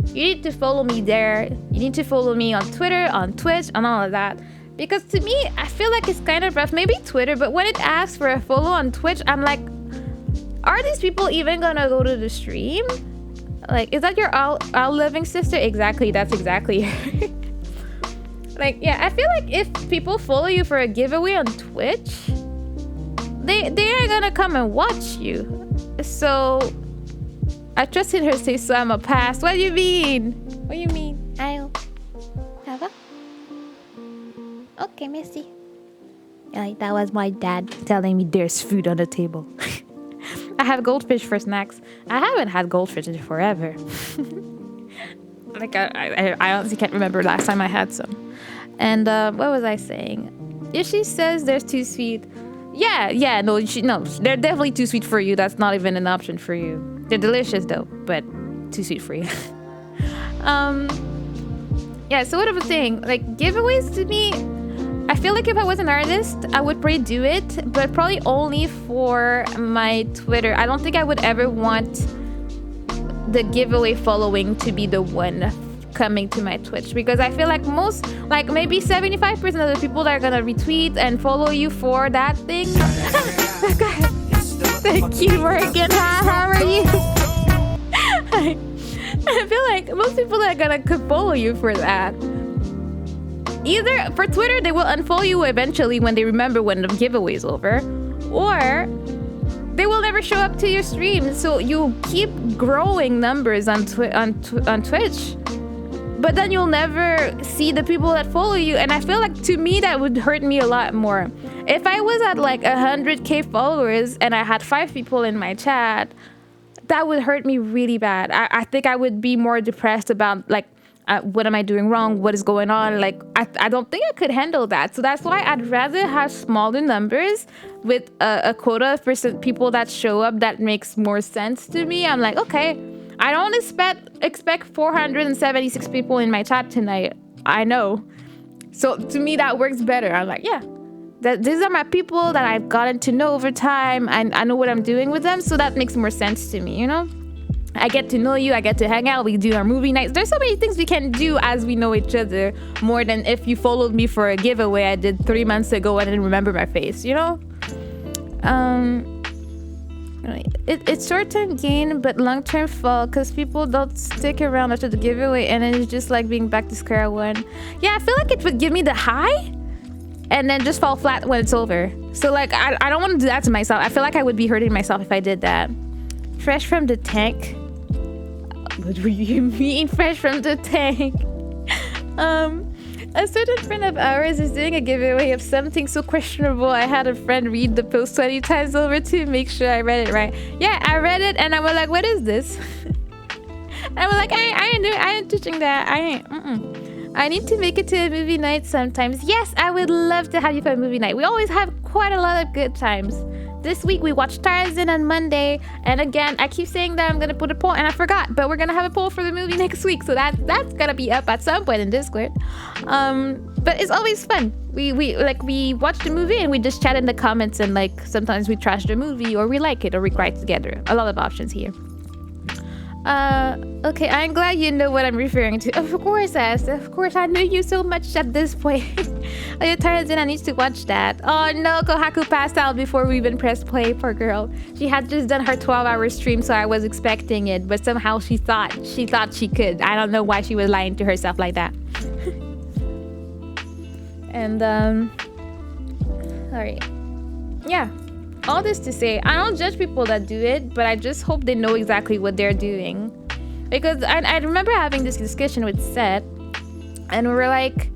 you need to follow me there. You need to follow me on Twitter, on Twitch, on all of that. Because to me, I feel like it's kind of rough. Maybe Twitter, but when it asks for a follow on Twitch, I'm like, are these people even gonna go to the stream? Like, is that your our living sister? Exactly, that's exactly her. Like, yeah, I feel like if people follow you for a giveaway on Twitch, they are gonna come and watch you. So I trusted her say, so I'm a pass. What do you mean? What do you mean? I'll have a... Okay, Missy. Like, that was my dad telling me there's food on the table. I have goldfish for snacks. I haven't had goldfish in forever. Like, I honestly can't remember last time I had some. And what was I saying? If she says there's too sweet, no, they're definitely too sweet for you. That's not even an option for you. They're delicious though, but too sweet for you. Yeah. So what I was saying, like, giveaways to me, I feel like if I was an artist, I would probably do it, but probably only for my Twitter. I don't think I would ever want the giveaway following to be the one coming to my Twitch, because I feel like maybe 75% of the people that are gonna retweet and follow you for that thing. Thank you, Morgan. How are you? I feel like most people that are gonna follow you for that, either for Twitter, they will unfollow you eventually when they remember when the giveaway is over, or they will never show up to your stream. So you keep growing numbers on Twitch, but then you'll never see the people that follow you. And I feel like, to me, that would hurt me a lot more. If I was at like 100k followers and I had 5 people in my chat, that would hurt me really bad. I think I would be more depressed about like, what am I doing wrong? What is going on? Like, I don't think I could handle that. So that's why I'd rather have smaller numbers with a quota of people that show up that makes more sense to me. I'm like, okay, I don't expect 476 people in my chat tonight. I know. So to me, that works better. I'm like, yeah, these are my people that I've gotten to know over time, and I know what I'm doing with them. So that makes more sense to me, you know? I get to know you. I get to hang out. We do our movie nights. There's so many things we can do as we know each other more than if you followed me for a giveaway I did 3 months ago and didn't remember my face, you know? It's short-term gain, but long-term fall because people don't stick around after the giveaway, and then it's just like being back to square one. Yeah, I feel like it would give me the high and then just fall flat when it's over. So like, I don't want to do that to myself. I feel like I would be hurting myself if I did that. Fresh from the tank. What do you mean fresh from the tank? A certain friend of ours is doing a giveaway of something so questionable. I had a friend read the post 20 times over to make sure I read it right. Yeah, I read it and I was like, what is this? I was like, I ain't touching that. I need to make it to a movie night sometimes. Yes, I would love to have you for a movie night. We always have quite a lot of good times. This week we watched Tarzan on Monday, and again, I keep saying that I'm gonna put a poll, and I forgot, but we're gonna have a poll for the movie next week, so that's gonna be up at some point in Discord. But it's always fun. We watch the movie and we just chat in the comments, and like sometimes we trash the movie or we like it or we cry together. A lot of options here. Okay, I'm glad you know what I'm referring to. Of course, Ass. Of course, I knew you so much at this point. Oh, you're tired, and I need to watch that. Oh no, Kohaku passed out before we even pressed play, poor girl. She had just done her 12-hour stream, so I was expecting it, but somehow she thought she could. I don't know why she was lying to herself like that. And, alright. Yeah. All this to say, I don't judge people that do it, but I just hope they know exactly what they're doing. Because I remember having this discussion with Seth, and we were like,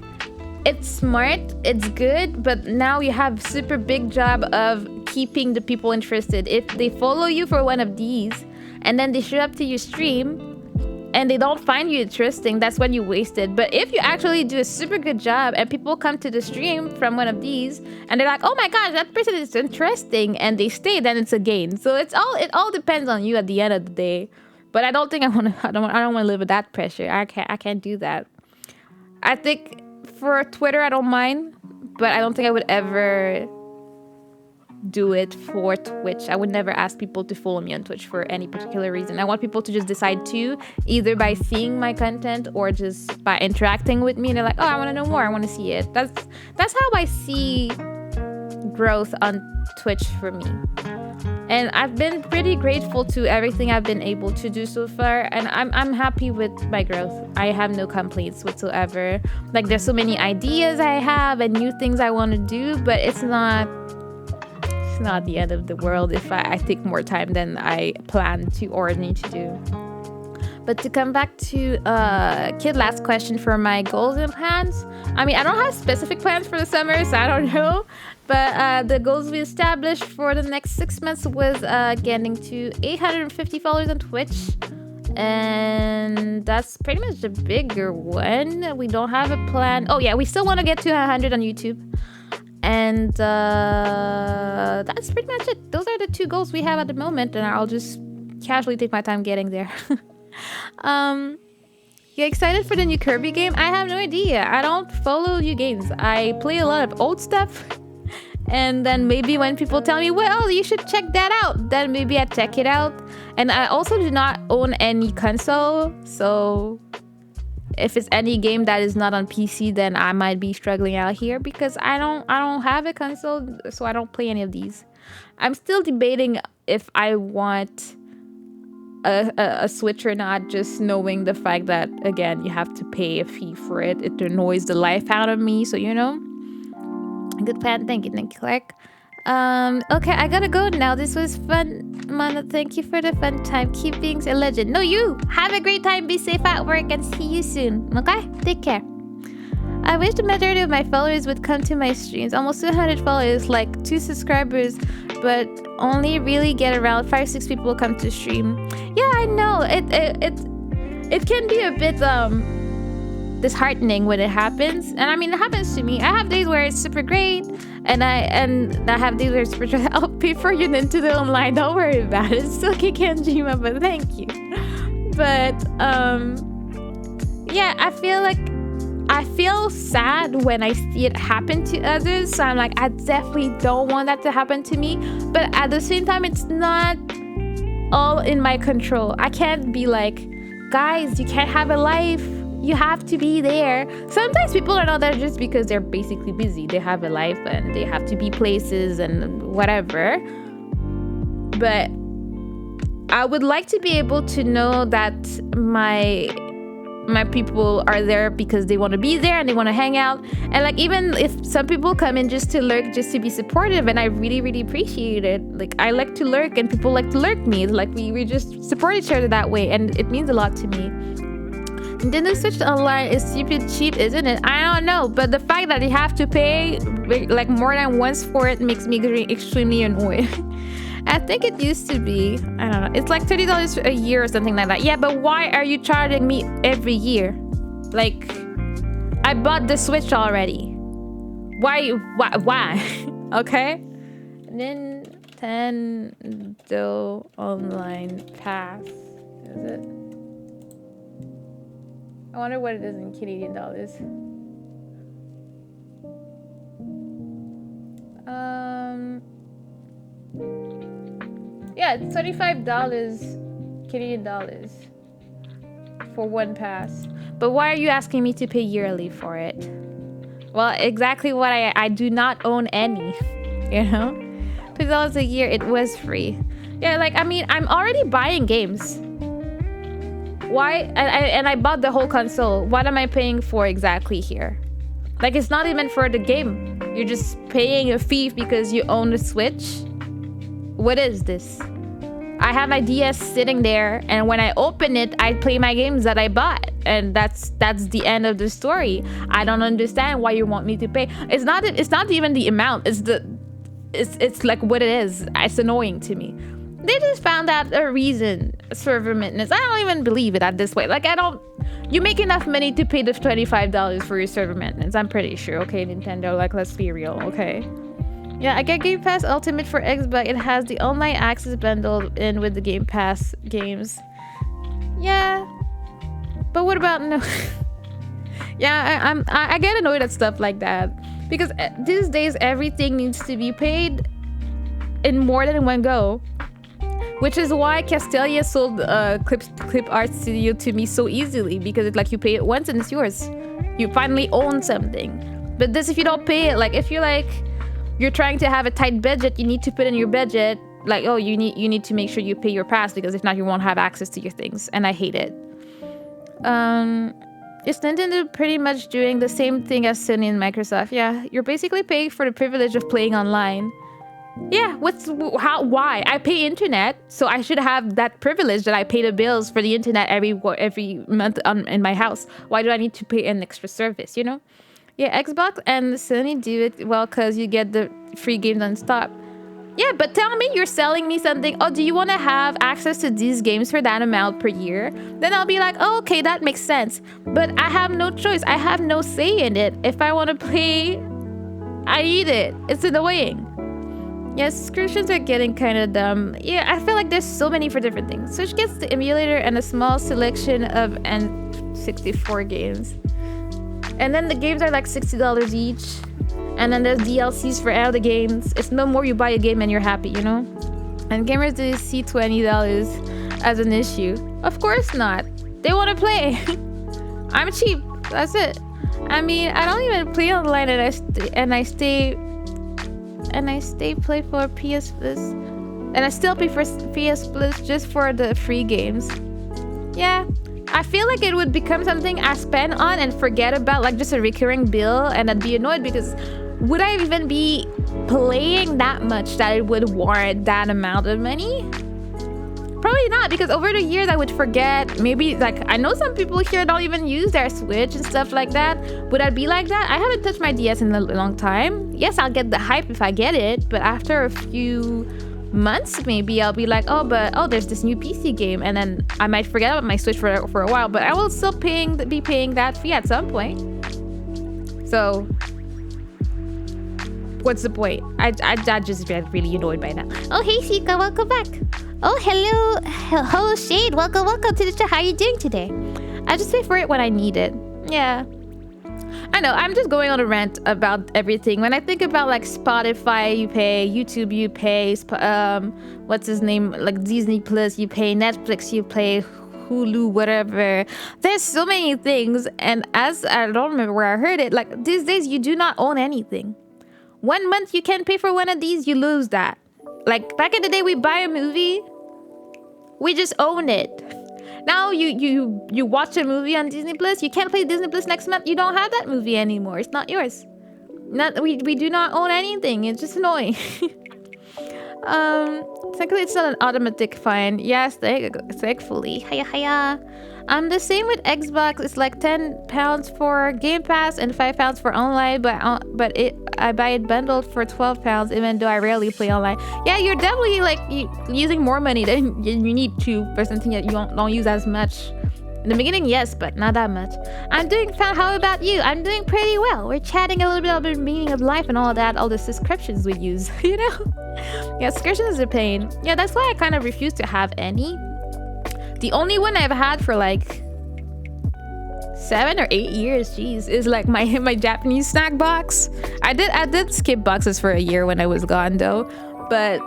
it's smart, it's good, but now you have super big job of keeping the people interested. If they follow you for one of these, and then they show up to your stream, and they don't find you interesting, that's when you wasted. But if you actually do a super good job and people come to the stream from one of these and they're like, oh my gosh, that person is interesting, and they stay, then it's a gain. So it all depends on you at the end of the day. But I don't think I don't want to live with that pressure. I can't do that. I think for Twitter I don't mind, but I don't think I would ever do it for Twitch. I would never ask people to follow me on Twitch for any particular reason. I want people to just decide to, either by seeing my content or just by interacting with me, and they're like, oh, I want to know more, I want to see it. That's how I see growth on Twitch for me. And I've been pretty grateful to everything I've been able to do so far, and I'm happy with my growth. I have no complaints whatsoever. Like, there's so many ideas I have and new things I want to do, but it's not the end of the world if I take more time than I plan to or need to do. But to come back to Kid last question for my goals and plans, I mean, I don't have specific plans for the summer, so I don't know. But the goals we established for the next 6 months was getting to 850 followers on Twitch. And that's pretty much the bigger one. We don't have a plan. Oh yeah, we still want to get to 100 on YouTube. And that's pretty much it. Those are the 2 goals we have at the moment, and I'll just casually take my time getting there. You excited for the new Kirby game? I have no idea. I don't follow new games. I play a lot of old stuff, and then maybe when people tell me, well, you should check that out, then maybe I check it out. And I also do not own any console, so if it's any game that is not on PC, then I might be struggling out here because I don't have a console, so I don't play any of these. I'm still debating if I want a Switch or not, just knowing the fact that, again, you have to pay a fee for it. It annoys the life out of me, so you know. Good plan. Thank you, Clark. Okay, I gotta go now. This was fun. Mana, thank you for the fun time. Keep being a legend. No, you! Have a great time. Be safe at work and see you soon. Okay? Take care. I wish the majority of my followers would come to my streams. Almost 200 followers, like 2 subscribers, but only really get around 5-6 people come to stream. Yeah, I know. It can be a bit disheartening when it happens, and I mean, it happens to me. I have days where it's super great, and I have days where it's super. I'll pay for you into the online. Don't worry about it. It's still Kenjima, but thank you. But yeah, I feel sad when I see it happen to others. So I'm like, I definitely don't want that to happen to me. But at the same time, it's not all in my control. I can't be like, guys, you can't have a life. You have to be there. Sometimes people are not there just because they're basically busy. They have a life and they have to be places and whatever. But I would like to be able to know that my people are there because they want to be there and they want to hang out. And like, even if some people come in just to lurk, just to be supportive, and I really, really appreciate it. Like, I like to lurk and people like to lurk me. Like, we just support each other that way, and it means a lot to me. Nintendo Switch Online is stupid cheap, isn't it? I don't know, but the fact that you have to pay like more than once for it makes me extremely annoyed. I think it used to be, I don't know, it's like $30 a year or something like that. Yeah, but why are you charging me every year? Like, I bought the Switch already. Why? Okay. Nintendo Online Pass. Is it? I wonder what it is in Canadian dollars. Yeah, it's $35 Canadian dollars for one pass. But why are you asking me to pay yearly for it? Well, exactly what I do not own any, you know? $2 a year, it was free. Yeah, like, I mean, I'm already buying games. Why? And I bought the whole console. What am I paying for exactly here? Like, it's not even for the game. You're just paying a fee because you own the Switch. What is this? I have my DS sitting there, and when I open it, I play my games that I bought, and that's the end of the story. I don't understand why you want me to pay. It's not even the amount. It's like what it is. It's annoying to me. They just found out a reason, server maintenance. I don't even believe it at this point. Like, you make enough money to pay the $25 for your server maintenance. I'm pretty sure. Okay, Nintendo, like, let's be real, okay? Yeah, I get Game Pass Ultimate for Xbox. It has the online access bundled in with the Game Pass games. Yeah, but what about no? Yeah, I get annoyed at stuff like that because these days everything needs to be paid in more than one go. Which is why Castelia sold Clip Art Studio to me so easily, because it's like you pay it once and it's yours. You finally own something. But this, if you don't pay it, like if you're trying to have a tight budget, you need to put in your budget, like, oh, you need to make sure you pay your pass, because if not, you won't have access to your things, and I hate it. Is Nintendo pretty much doing the same thing as Sony and Microsoft? Yeah, you're basically paying for the privilege of playing online. Yeah, why? I pay internet, so I should have that privilege that I pay the bills for the internet every month in my house. Why do I need to pay an extra service, you know? Yeah, Xbox and Sony do it well because you get the free games non-stop. Yeah, but tell me you're selling me something. Oh, do you want to have access to these games for that amount per year? Then I'll be like, oh, okay, that makes sense. But I have no choice. I have no say in it. If I want to play, I need it. It's annoying. Yeah, subscriptions are getting kind of dumb. Yeah, I feel like there's so many for different things. Switch gets the emulator and a small selection of N64 games. And then the games are like $60 each. And then there's DLCs for all the games. It's no more you buy a game and you're happy, you know? And gamers do see $20 as an issue. Of course not. They want to play. I'm cheap. That's it. I mean, I don't even play online, and I stay play for PS Plus, and I still pay for PS Plus just for the free games. Yeah, I feel like it would become something I spend on and forget about, like just a recurring bill, and I'd be annoyed because would I even be playing that much that it would warrant that amount of money? Probably not, because over the years I would forget. Maybe, like, I know some people here don't even use their Switch and stuff like that. Would I be like that? I haven't touched my DS in a long time. Yes, I'll get the hype if I get it, but after a few months maybe I'll be like, oh, there's this new PC game, and then I might forget about my Switch for a while, but I will still be paying that fee at some point. So what's the point? I just get really annoyed by that. Oh, hey, Sika, welcome back. Oh, hello, Shade. Welcome to the chat. How are you doing today? I just pay for it when I need it. Yeah. I know, I'm just going on a rant about everything. When I think about like Spotify, you pay, YouTube, you pay, what's his name? Like Disney Plus, you pay, Netflix, you pay, Hulu, whatever. There's so many things. And as I don't remember where I heard it, like these days you do not own anything. 1 month you can pay for one of these, you lose that. Like back in the day, we buy a movie, we just own it. Now you watch a movie on Disney Plus, you can't play Disney Plus next month, you don't have that movie anymore. It's not yours. We do not own anything. It's just annoying. Technically it's not an automatic fine. Yes, thankfully. Hiya. The same with Xbox. It's like £10 for Game Pass and £5 for online, but I buy it bundled for £12, even though I rarely play online. Yeah, you're definitely like using more money than you need to for something that you don't use as much. In the beginning, yes, but not that much. I'm doing fine. How about you? I'm doing pretty well. We're chatting a little bit about the meaning of life and all that, all the subscriptions we use, you know? Yeah, subscriptions is a pain. Yeah, that's why I kind of refuse to have any. The only one I've had for like 7 or 8 years, jeez, is like my Japanese snack box. I did skip boxes for a year when I was gone though, but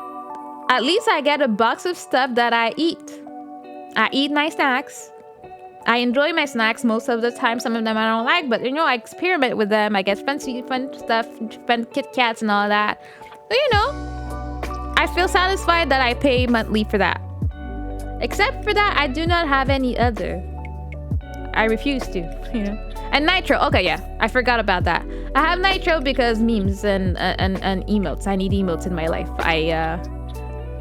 at least I get a box of stuff that I eat. I eat my snacks. I enjoy my snacks most of the time. Some of them I don't like, but you know, I experiment with them. I get fun stuff, fun Kit Kats and all that. But you know, I feel satisfied that I pay monthly for that. Except for that, I do not have any other. I refuse to, you know. And Nitro, okay, yeah, I forgot about that. I have Nitro because memes and emotes. I need emotes in my life.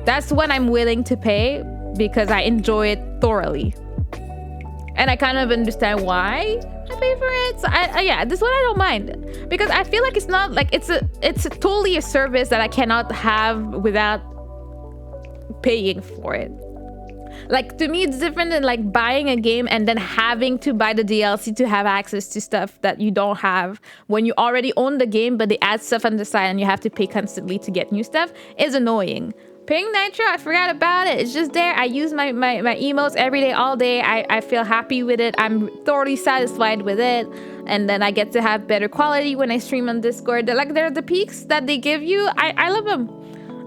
That's when I'm willing to pay because I enjoy it thoroughly. And I kind of understand why I pay for it. So yeah, this one I don't mind because I feel like it's not like it's totally a service that I cannot have without paying for it. Like to me, it's different than like buying a game and then having to buy the DLC to have access to stuff that you don't have when you already own the game, but they add stuff on the side and you have to pay constantly to get new stuff is annoying. Paying Nitro, I forgot about it. It's just there. I use my emotes every day, all day. I feel happy with it. I'm thoroughly satisfied with it. And then I get to have better quality when I stream on Discord. They're the peaks that they give you. I love them.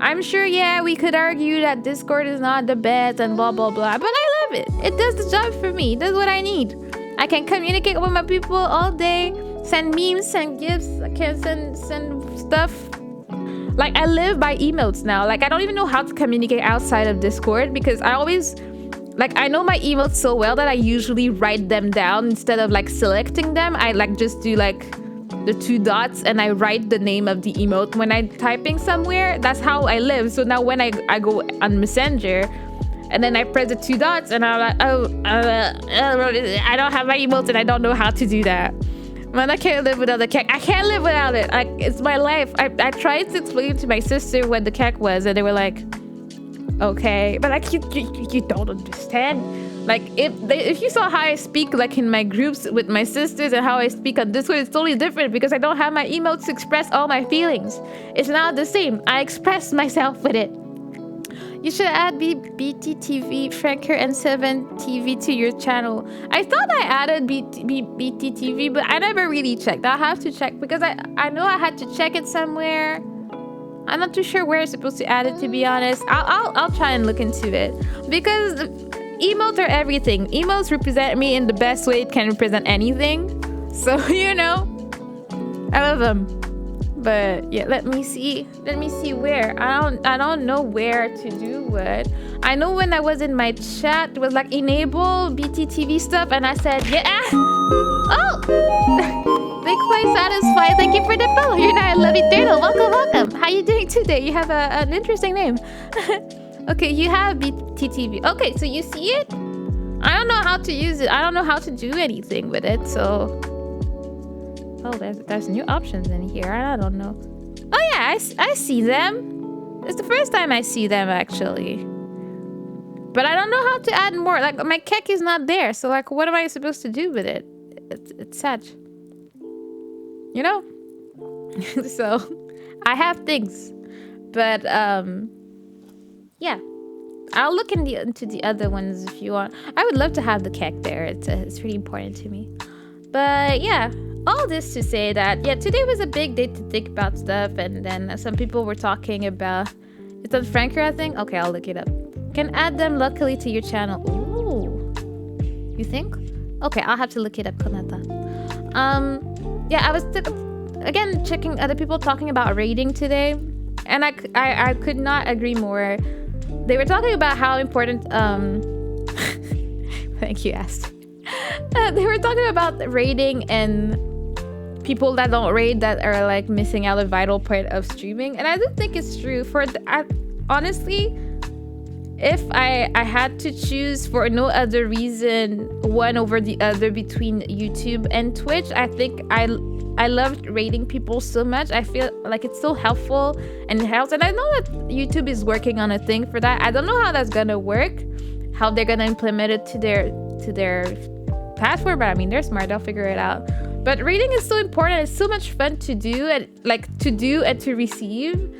I'm sure, yeah, we could argue that Discord is not the best and blah, blah, blah. But I love it. It does the job for me. It does what I need. I can communicate with my people all day. Send memes, send gifts. I can send stuff. Like, I live by emotes now. Like, I don't even know how to communicate outside of Discord because I always... Like, I know my emotes so well that I usually write them down instead of, like, selecting them. I, like, just do, like, the 2 dots and I write the name of the emote when I'm typing somewhere. That's how I live. So now when I go on Messenger and then I press the 2 dots and I'm like, I don't have my emotes and I don't know how to do that. Man, I can't live without the kek. I can't live without it. Like, it's my life. I tried to explain to my sister what the kek was, and they were like, okay. But like, you don't understand. Like, if you saw how I speak, like, in my groups with my sisters and how I speak on Discord, it's totally different because I don't have my emotes to express all my feelings. It's not the same. I express myself with it. You should add BTTV, Franker, and 7TV to your channel. I thought I added BTTV, but I never really checked. I'll have to check because I know I had to check it somewhere. I'm not too sure where I'm supposed to add it, to be honest. I'll try and look into it because emotes are everything. Emotes represent me in the best way it can represent anything. So, you know, I love them. But yeah, let me see where. I don't know where to do what. I know when I was in my chat, it was like enable BTTV stuff, and I said yeah. Oh, big play satisfied. Thank you for the follow. You're not a lovey turtle. Welcome. How you doing today? You have an interesting name. Okay, you have BTTV. Okay, so you see it. I don't know how to use it. I don't know how to do anything with it. So. Oh, there's new options in here. I don't know. Oh yeah, I see them. It's the first time I see them actually. But I don't know how to add more. Like my kek is not there, so like, what am I supposed to do with it? It's sad. You know. So I have things, but yeah. I'll look into the other ones if you want. I would love to have the kek there. It's really important to me. But yeah, all this to say that yeah, today was a big day to think about stuff, and then some people were talking about it's on Franker, I think. Okay, I'll look it up. Can add them luckily to your channel. Ooh, you think? Okay, I'll have to look it up. Yeah, I was again checking other people talking about rating today, and I could not agree more. They were talking about how important thank you, Ast. They were talking about rating and people that don't rate that are like missing out a vital part of streaming, and I do think it's true. Honestly, if I had to choose for no other reason one over the other between YouTube and Twitch, I think I loved rating people so much. I feel like it's so helpful and it helps. And I know that YouTube is working on a thing for that. I don't know how that's gonna work, how they're gonna implement it to their platform, but I mean they're smart, they'll figure it out. But rating is so important. It's so much fun to do and to receive.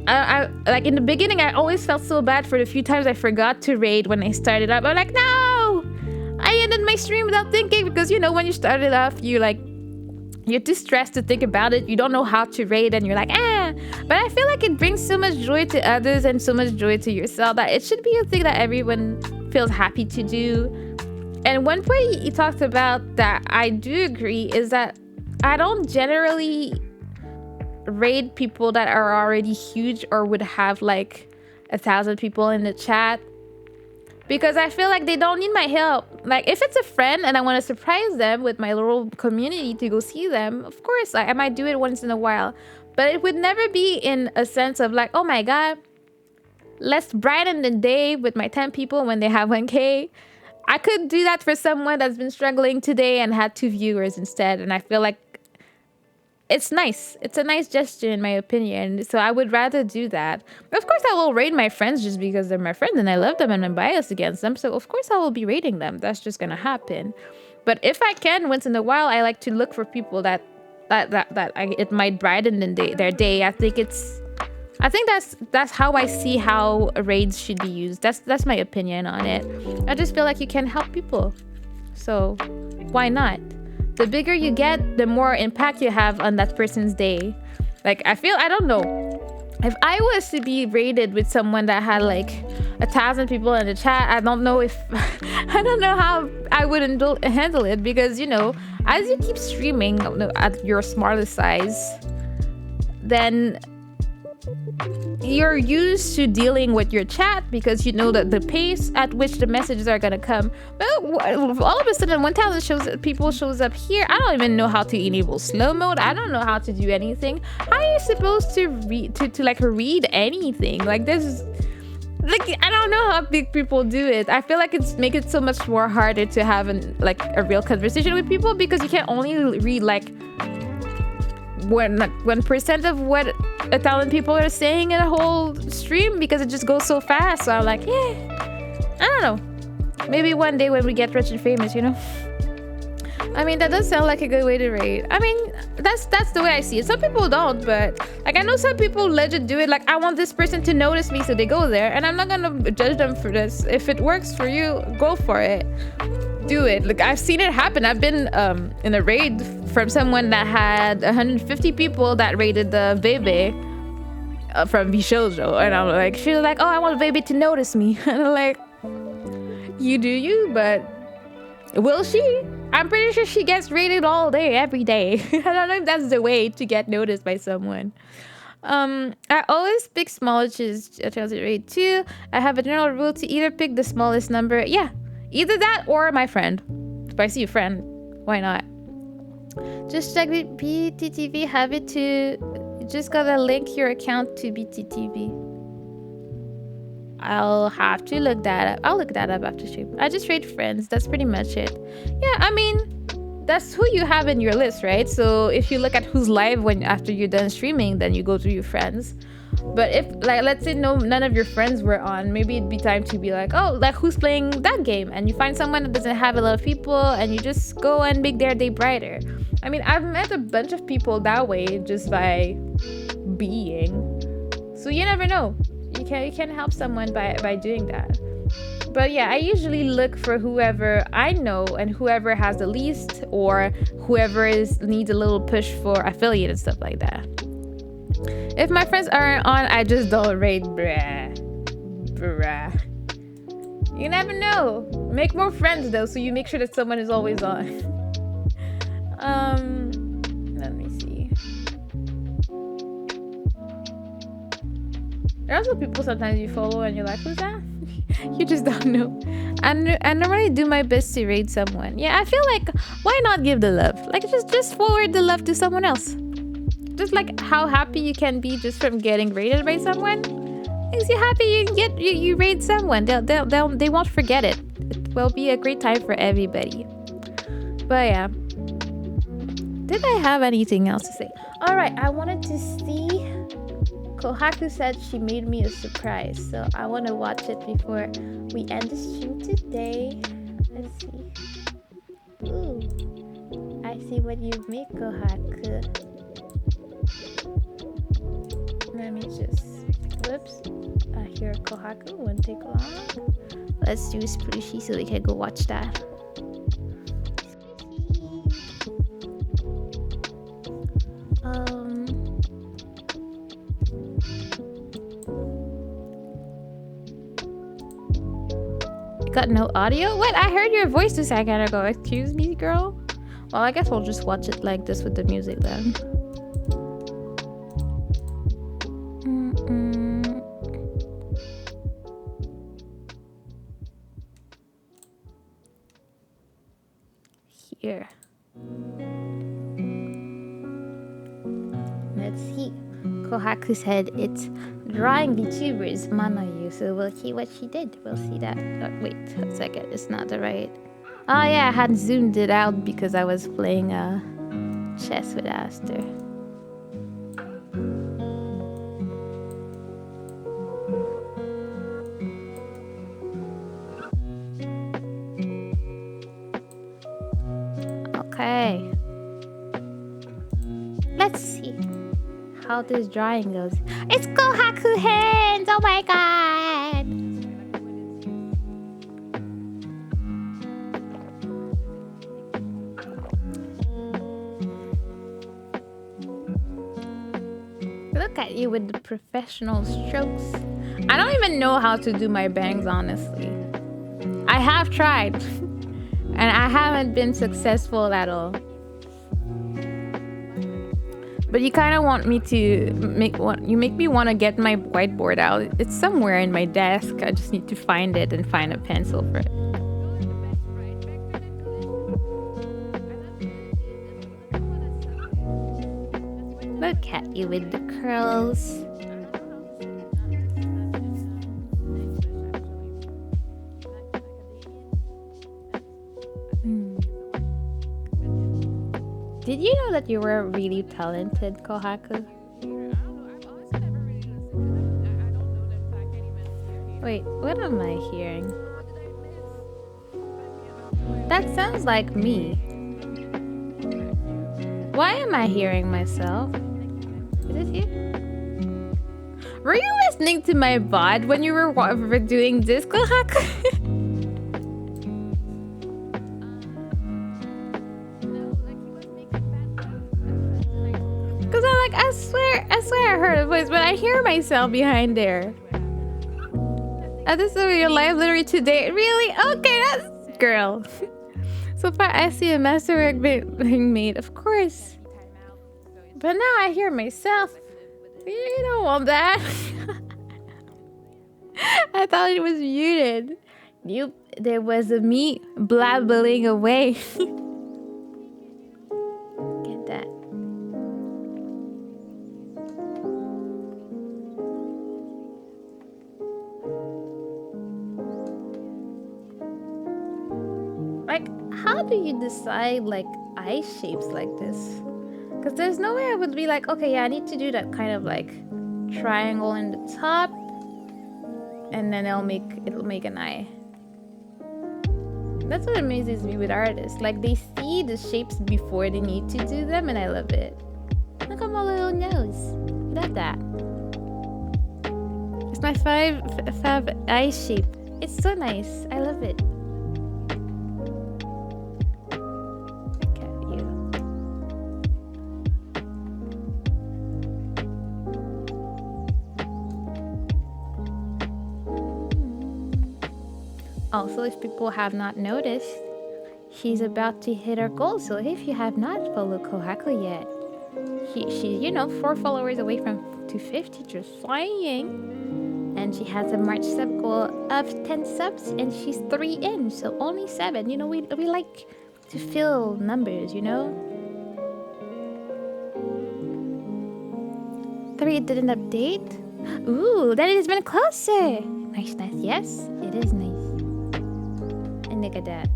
I like in the beginning I always felt so bad for the few times I forgot to rate when I started up. I'm like, no! I ended my stream without thinking, because you know when you started off you're too stressed to think about it. You don't know how to rate and you're like, ah. But I feel like it brings so much joy to others and so much joy to yourself that it should be a thing that everyone feels happy to do. And one point he talked about that I do agree is that I don't generally rate people that are already huge or would have like 1,000 people in the chat, because I feel like they don't need my help. Like if it's a friend and I want to surprise them with my little community to go see them, of course I might do it once in a while, but it would never be in a sense of like, oh my god, let's brighten the day with my 10 people when they have 1K. I could do that for someone that's been struggling today and had 2 viewers instead, and I feel like it's nice. It's a nice gesture in my opinion. So I would rather do that. But of course I will rate my friends just because they're my friends and I love them and I'm biased against them. So of course I will be rating them. That's just gonna happen. But if I can, once in a while, I like to look for people that it might brighten their day. I think that's how I see how raids should be used. That's my opinion on it. I just feel like you can help people. So why not? The bigger you get, the more impact you have on that person's day. Like, I don't know. If I was to be rated with someone that had like 1,000 people in the chat, I don't know how I would handle it, because, you know, as you keep streaming at your smallest size, then you're used to dealing with your chat because you know that the pace at which the messages are gonna come. But all of a sudden 1,000 people shows up here. I don't even know how to enable slow mode. I don't know how to do anything. How are you supposed to read read anything? Like this, like I don't know how big people do it. I feel like it's make it so much more harder to have a real conversation with people, because you can only read like 1% of what 1,000 people are saying in a whole stream, because it just goes so fast. So I'm like, yeah, I don't know. Maybe one day when we get rich and famous, you know. I mean, that does sound like a good way to rate. I mean, that's the way I see it. Some people don't, but like I know some people legit do it. Like, I want this person to notice me, so they go there, and I'm not gonna judge them for this. If it works for you, go for it. Do it. Like, I've seen it happen. I've been in a raid from someone that had 150 people that rated the Bebe from Bishojo, and I'm like, she was like, oh, I want Bebe to notice me. And I'm like, you do you, but will she? I'm pretty sure she gets rated all day, every day. I don't know if that's the way to get noticed by someone. I always pick smallest rate too. I have a general rule to either pick the smallest number. Yeah, either that or my friend. If I see a friend, why not? Just check with BTTV. Have it to. You just gotta link your account to BTTV. I'll have to look that up. I'll look that up after stream. I just rate friends. That's pretty much it. Yeah, I mean, that's who you have in your list, right? So if you look at who's live when after you're done streaming, then you go to your friends. But if, like, let's say none of your friends were on, maybe it'd be time to be like, oh, like, who's playing that game? And you find someone that doesn't have a lot of people, and you just go and make their day brighter. I mean, I've met a bunch of people that way just by being. So you never know. You can help someone by doing that. But yeah, I usually look for whoever I know and whoever has the least, or whoever needs a little push for affiliate and stuff like that. If my friends aren't on, I just don't raid, bruh. You never know. Make more friends though, so you make sure that someone is always on. Let me see. There are also people sometimes you follow and you're like, who's that? You just don't know. I normally do my best to raid someone. Yeah, I feel like, why not give the love? Like, just forward the love to someone else. Just like how happy you can be just from getting raided by someone. Makes you happy you raid someone. They won't forget it. It will be a great time for everybody. But yeah. Did I have anything else to say? Alright, I wanted to see. Kohaku said she made me a surprise, so I want to watch it before we end the stream today. Let's see. Ooh, I see what you make, Kohaku. Let me just, whoops. Here, Kohaku, won't take long. Let's do Spruchy so we can go watch that. Got no audio? What? I heard your voice a second ago. Excuse me, girl? Well, I guess we'll just watch it like this with the music then. Here. Let's see. Kohaku said it's drawing VTubers, Mama you. So we'll see what she did. We'll see that. Oh, wait a second. It's not the right. Oh yeah, I had zoomed it out because I was playing chess with Aster. Okay. Let's see how this drawing goes. It's Kohaku hands! Oh my god! Look at you with the professional strokes. I don't even know how to do my bangs, honestly. I have tried. And I haven't been successful at all. But you kind of want me to you make me want to get my whiteboard out. It's somewhere in my desk. I just need to find it and find a pencil for it. Look at you with the curls. Did you know that you were really talented, Kohaku? Wait, what am I hearing? That sounds like me. Why am I hearing myself? Is it here? Were you listening to my VOD when you were doing this, Kohaku? I swear I heard a voice, but I hear myself behind there. This is your live literally today. Really? Okay, that's girl. So far I see a masterwork being made, of course. But now I hear myself. You don't want that. I thought it was muted. Nope, there was a me blabbling away. Get that. Like, how do you decide, like, eye shapes like this. Because there's no way I would be like, okay, yeah, I need to do that kind of like triangle in the top, and then it'll make an eye. That's what amazes me with artists. Like, they see the shapes before they need to do them, and I love it. Look at my little nose. Love that. It's my fab eye shape. It's so nice. I love it. Look at you. Also, if people have not noticed, she's about to hit her goal. So if you have not followed Kohako yet, she's 4 followers away from 250, just flying. And she has a March sub goal of 10 subs, and she's 3 in, so only 7. We like to fill numbers, 3 didn't update. Ooh, that has been closer. Nice. Yes, it is nice. And look at that.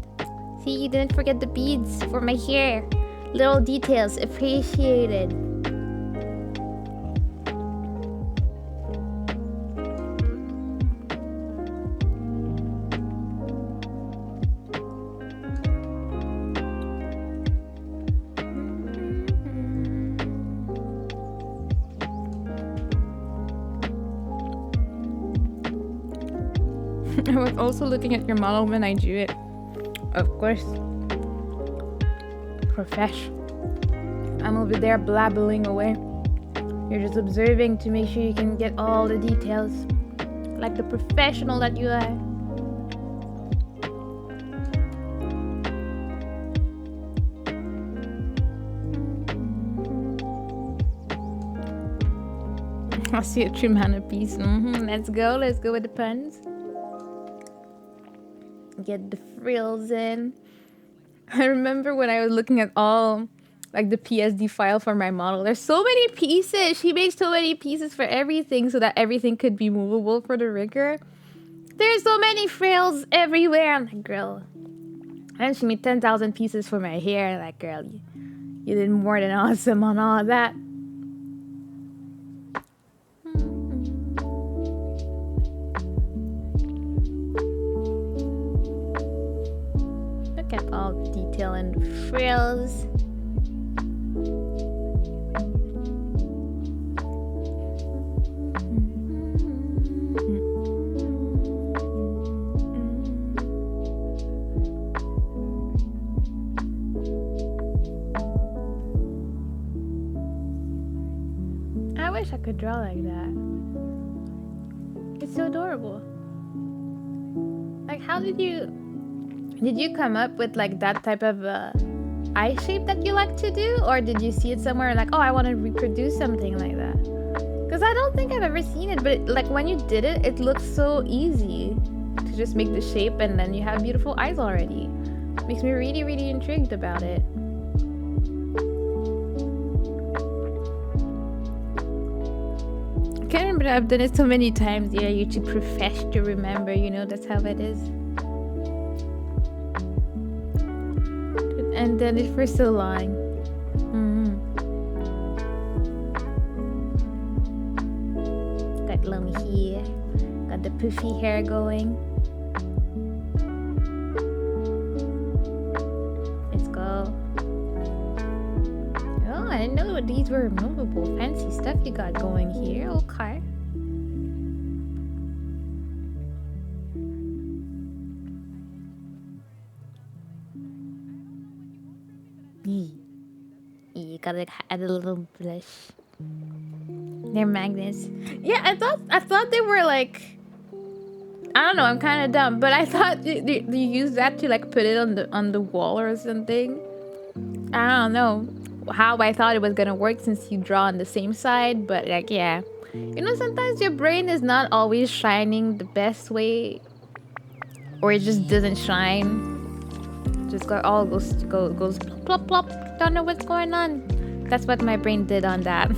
See, you didn't forget the beads for my hair. Little details appreciated. I was also looking at your model when I drew it. Of course. Profesh. I'm over there blabbling away. You're just observing to make sure you can get all the details. Like the professional that you are. I see a trim hand piece. Let's go with the puns. Get the frills in. I remember when I was looking at all like the PSD file for my model. There's so many pieces. She makes so many pieces for everything so that everything could be movable for the rigger. There's so many frills everywhere. I'm like, girl. And she made 10,000 pieces for my hair. Like, girl, you did more than awesome on all of that. Look at all the detail and the frills. I wish I could draw like that. It's so adorable. Like, how did you come up with like that type of eye shape that you like to do, or did you see it somewhere like, oh, I want to reproduce something like that? Because I don't think I've ever seen it, but like when you did it, it looks so easy to just make the shape and then you have beautiful eyes already. Makes me really, really intrigued about it. I can't remember, I've done it so many times. Yeah, you're too profesh to remember, that's how it is. And then it for so long. Got long hair. Got the poofy hair going. Let's go. Oh, I didn't know these were removable. Fancy stuff you got going here. Okay. You gotta add a little blush. They're magnets. Yeah, I thought they were like, I don't know, I'm kind of dumb, but I thought you use that to like put it on the wall or something. I don't know how I thought it was gonna work since you draw on the same side, but like, yeah, sometimes your brain is not always shining the best way, or it just doesn't shine. Just goes plop plop plop. Don't know what's going on. That's what my brain did on that.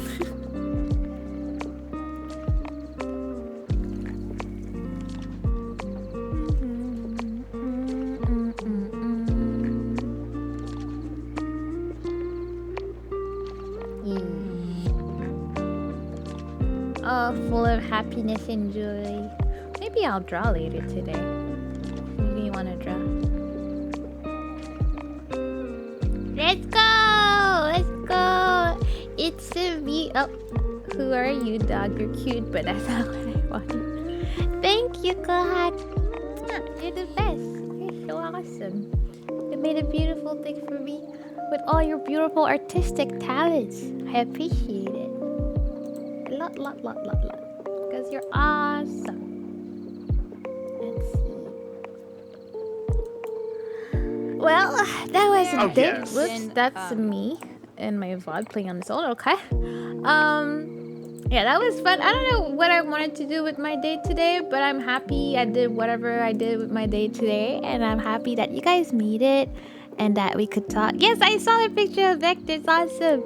full of happiness and joy. Maybe I'll draw later today. Maybe you want to draw. Let's go! Let's go! It's a me. Oh, who are you, dog? You're cute, but that's not what I wanted. Thank you, God. You're the best. You're so awesome. You made a beautiful thing for me with all your beautiful artistic talents. I appreciate it. A lot. Because you're awesome. Let's see. Well, that was a bit. yes. Whoops, that's me and my VOD playing on its own. Okay. Yeah, that was fun. I don't know what I wanted to do with my day today, but I'm happy I did whatever I did with my day today, and I'm happy that you guys made it and that we could talk. Yes, I saw a picture of Vector. It's awesome.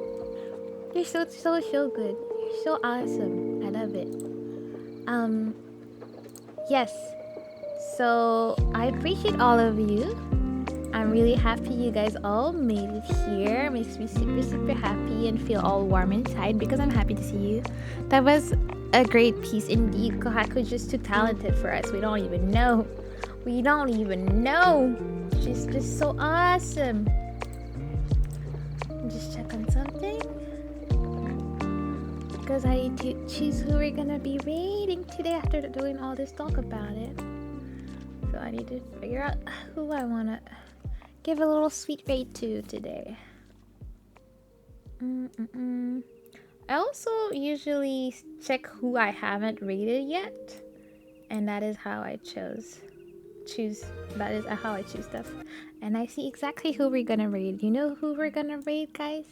You're so good. You're so awesome. I love it. Yes. So I appreciate all of you. I'm really happy you guys all made it here. Makes me super happy and feel all warm inside because I'm happy to see you. That was a great piece indeed. Kohaku's just too talented for us. We don't even know. She's just so awesome. Just check on something. Because I need to choose who we're gonna be raiding today after doing all this talk about it. So I need to figure out who I wanna give a little sweet raid to today. I also usually check who I haven't raided yet, and that is how I choose. That is how I choose stuff, and I see exactly who we're gonna raid. You know who we're gonna raid, guys?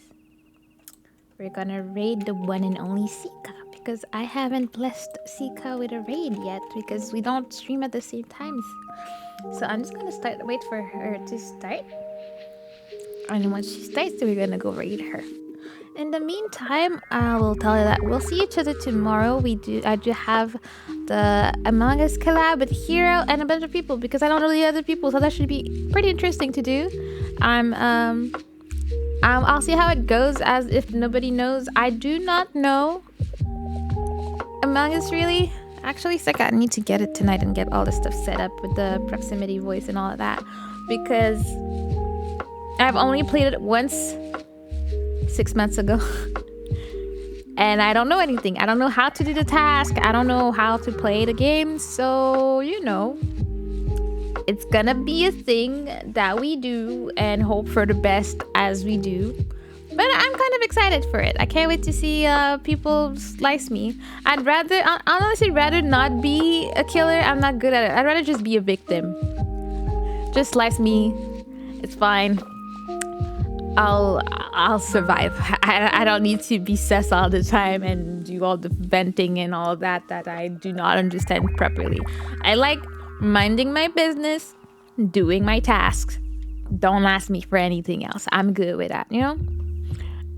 We're gonna raid the one and only Sika, because I haven't blessed Sika with a raid yet because we don't stream at the same times. So I'm just gonna wait for her to start. And once she starts, we're gonna go raid her. In the meantime, I will tell you that we'll see each other tomorrow. I do have the Among Us collab with Hero and a bunch of people because I don't know the other people, so that should be pretty interesting to do. I'll see how it goes, as if nobody knows. I do not know Among Us really. Actually, it's like I need to get it tonight and get all the stuff set up with the proximity voice and all of that, because I've only played it once 6 months ago and I don't know anything. I don't know how to do the task. I don't know how to play the game. So, it's gonna be a thing that we do and hope for the best as we do. But I'm kind of excited for it. I can't wait to see people slice me. I'd honestly rather not be a killer. I'm not good at it. I'd rather just be a victim. Just slice me. It's fine. I'll survive. I don't need to be sus all the time and do all the venting and all that I do not understand properly. I like minding my business, doing my tasks. Don't ask me for anything else. I'm good with that,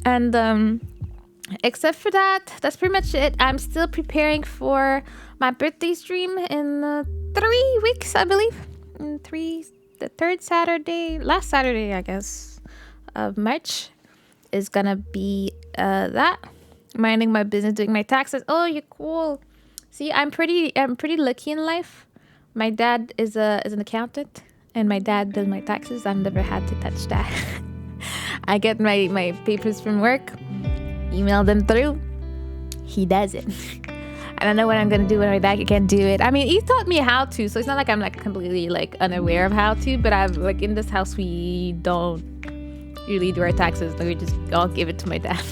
And except for that, that's pretty much it. I'm still preparing for my birthday stream in 3 weeks, I believe. The last Saturday, I guess, of March is gonna be that. Minding my business, doing my taxes. Oh, you're cool. See, I'm pretty lucky in life. My dad is an accountant, and my dad does my taxes. I've never had to touch that. I get my papers from work, email them through. He does it. I don't know what I'm gonna do when my dad can't do it. I mean, he taught me how to, so it's not like I'm completely unaware of how to. But I've in this house we don't really do our taxes. We just all give it to my dad.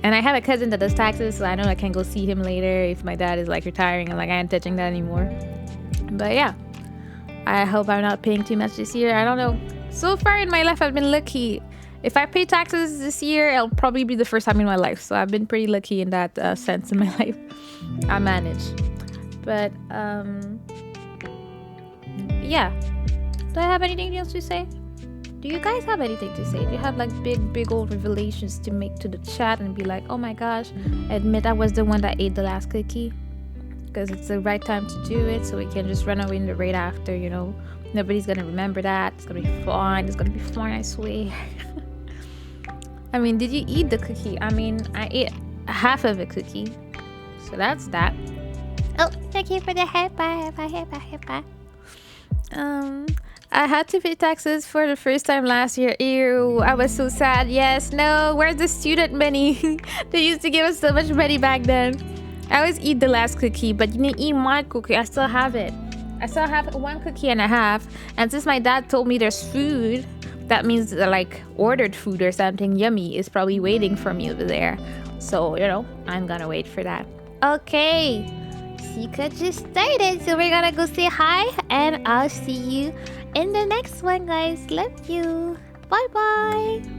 And I have a cousin that does taxes, so I know I can go see him later if my dad is retiring and I ain't touching that anymore. But yeah, I hope I'm not paying too much this year. I don't know. So far in my life, I've been lucky. If I pay taxes this year, it'll probably be the first time in my life. So I've been pretty lucky in that sense in my life. I manage. But yeah. Do I have anything else to say? Do you guys have anything to say? Do you have big old revelations to make to the chat and be like, oh my gosh, admit I was the one that ate the last cookie? Because it's the right time to do it, so we can just run away in the raid after, Nobody's gonna remember that. It's gonna be fine. It's gonna be fine, I swear. I mean, did you eat the cookie? I mean, I ate half of a cookie. So that's that. Oh, thank you for the headbutt. I had to pay taxes for the first time last year. Ew, I was so sad. Yes, no, where's the student money? They used to give us so much money back then. I always eat the last cookie, but you didn't eat my cookie. I still have it. I still have 1 cookie and a half. And since my dad told me there's food, that means like ordered food or something yummy is probably waiting for me over there. So, you know, I'm gonna wait for that. Okay. Chichat just started, so we're gonna go say hi, and I'll see you in the next one, guys. Love you. Bye bye.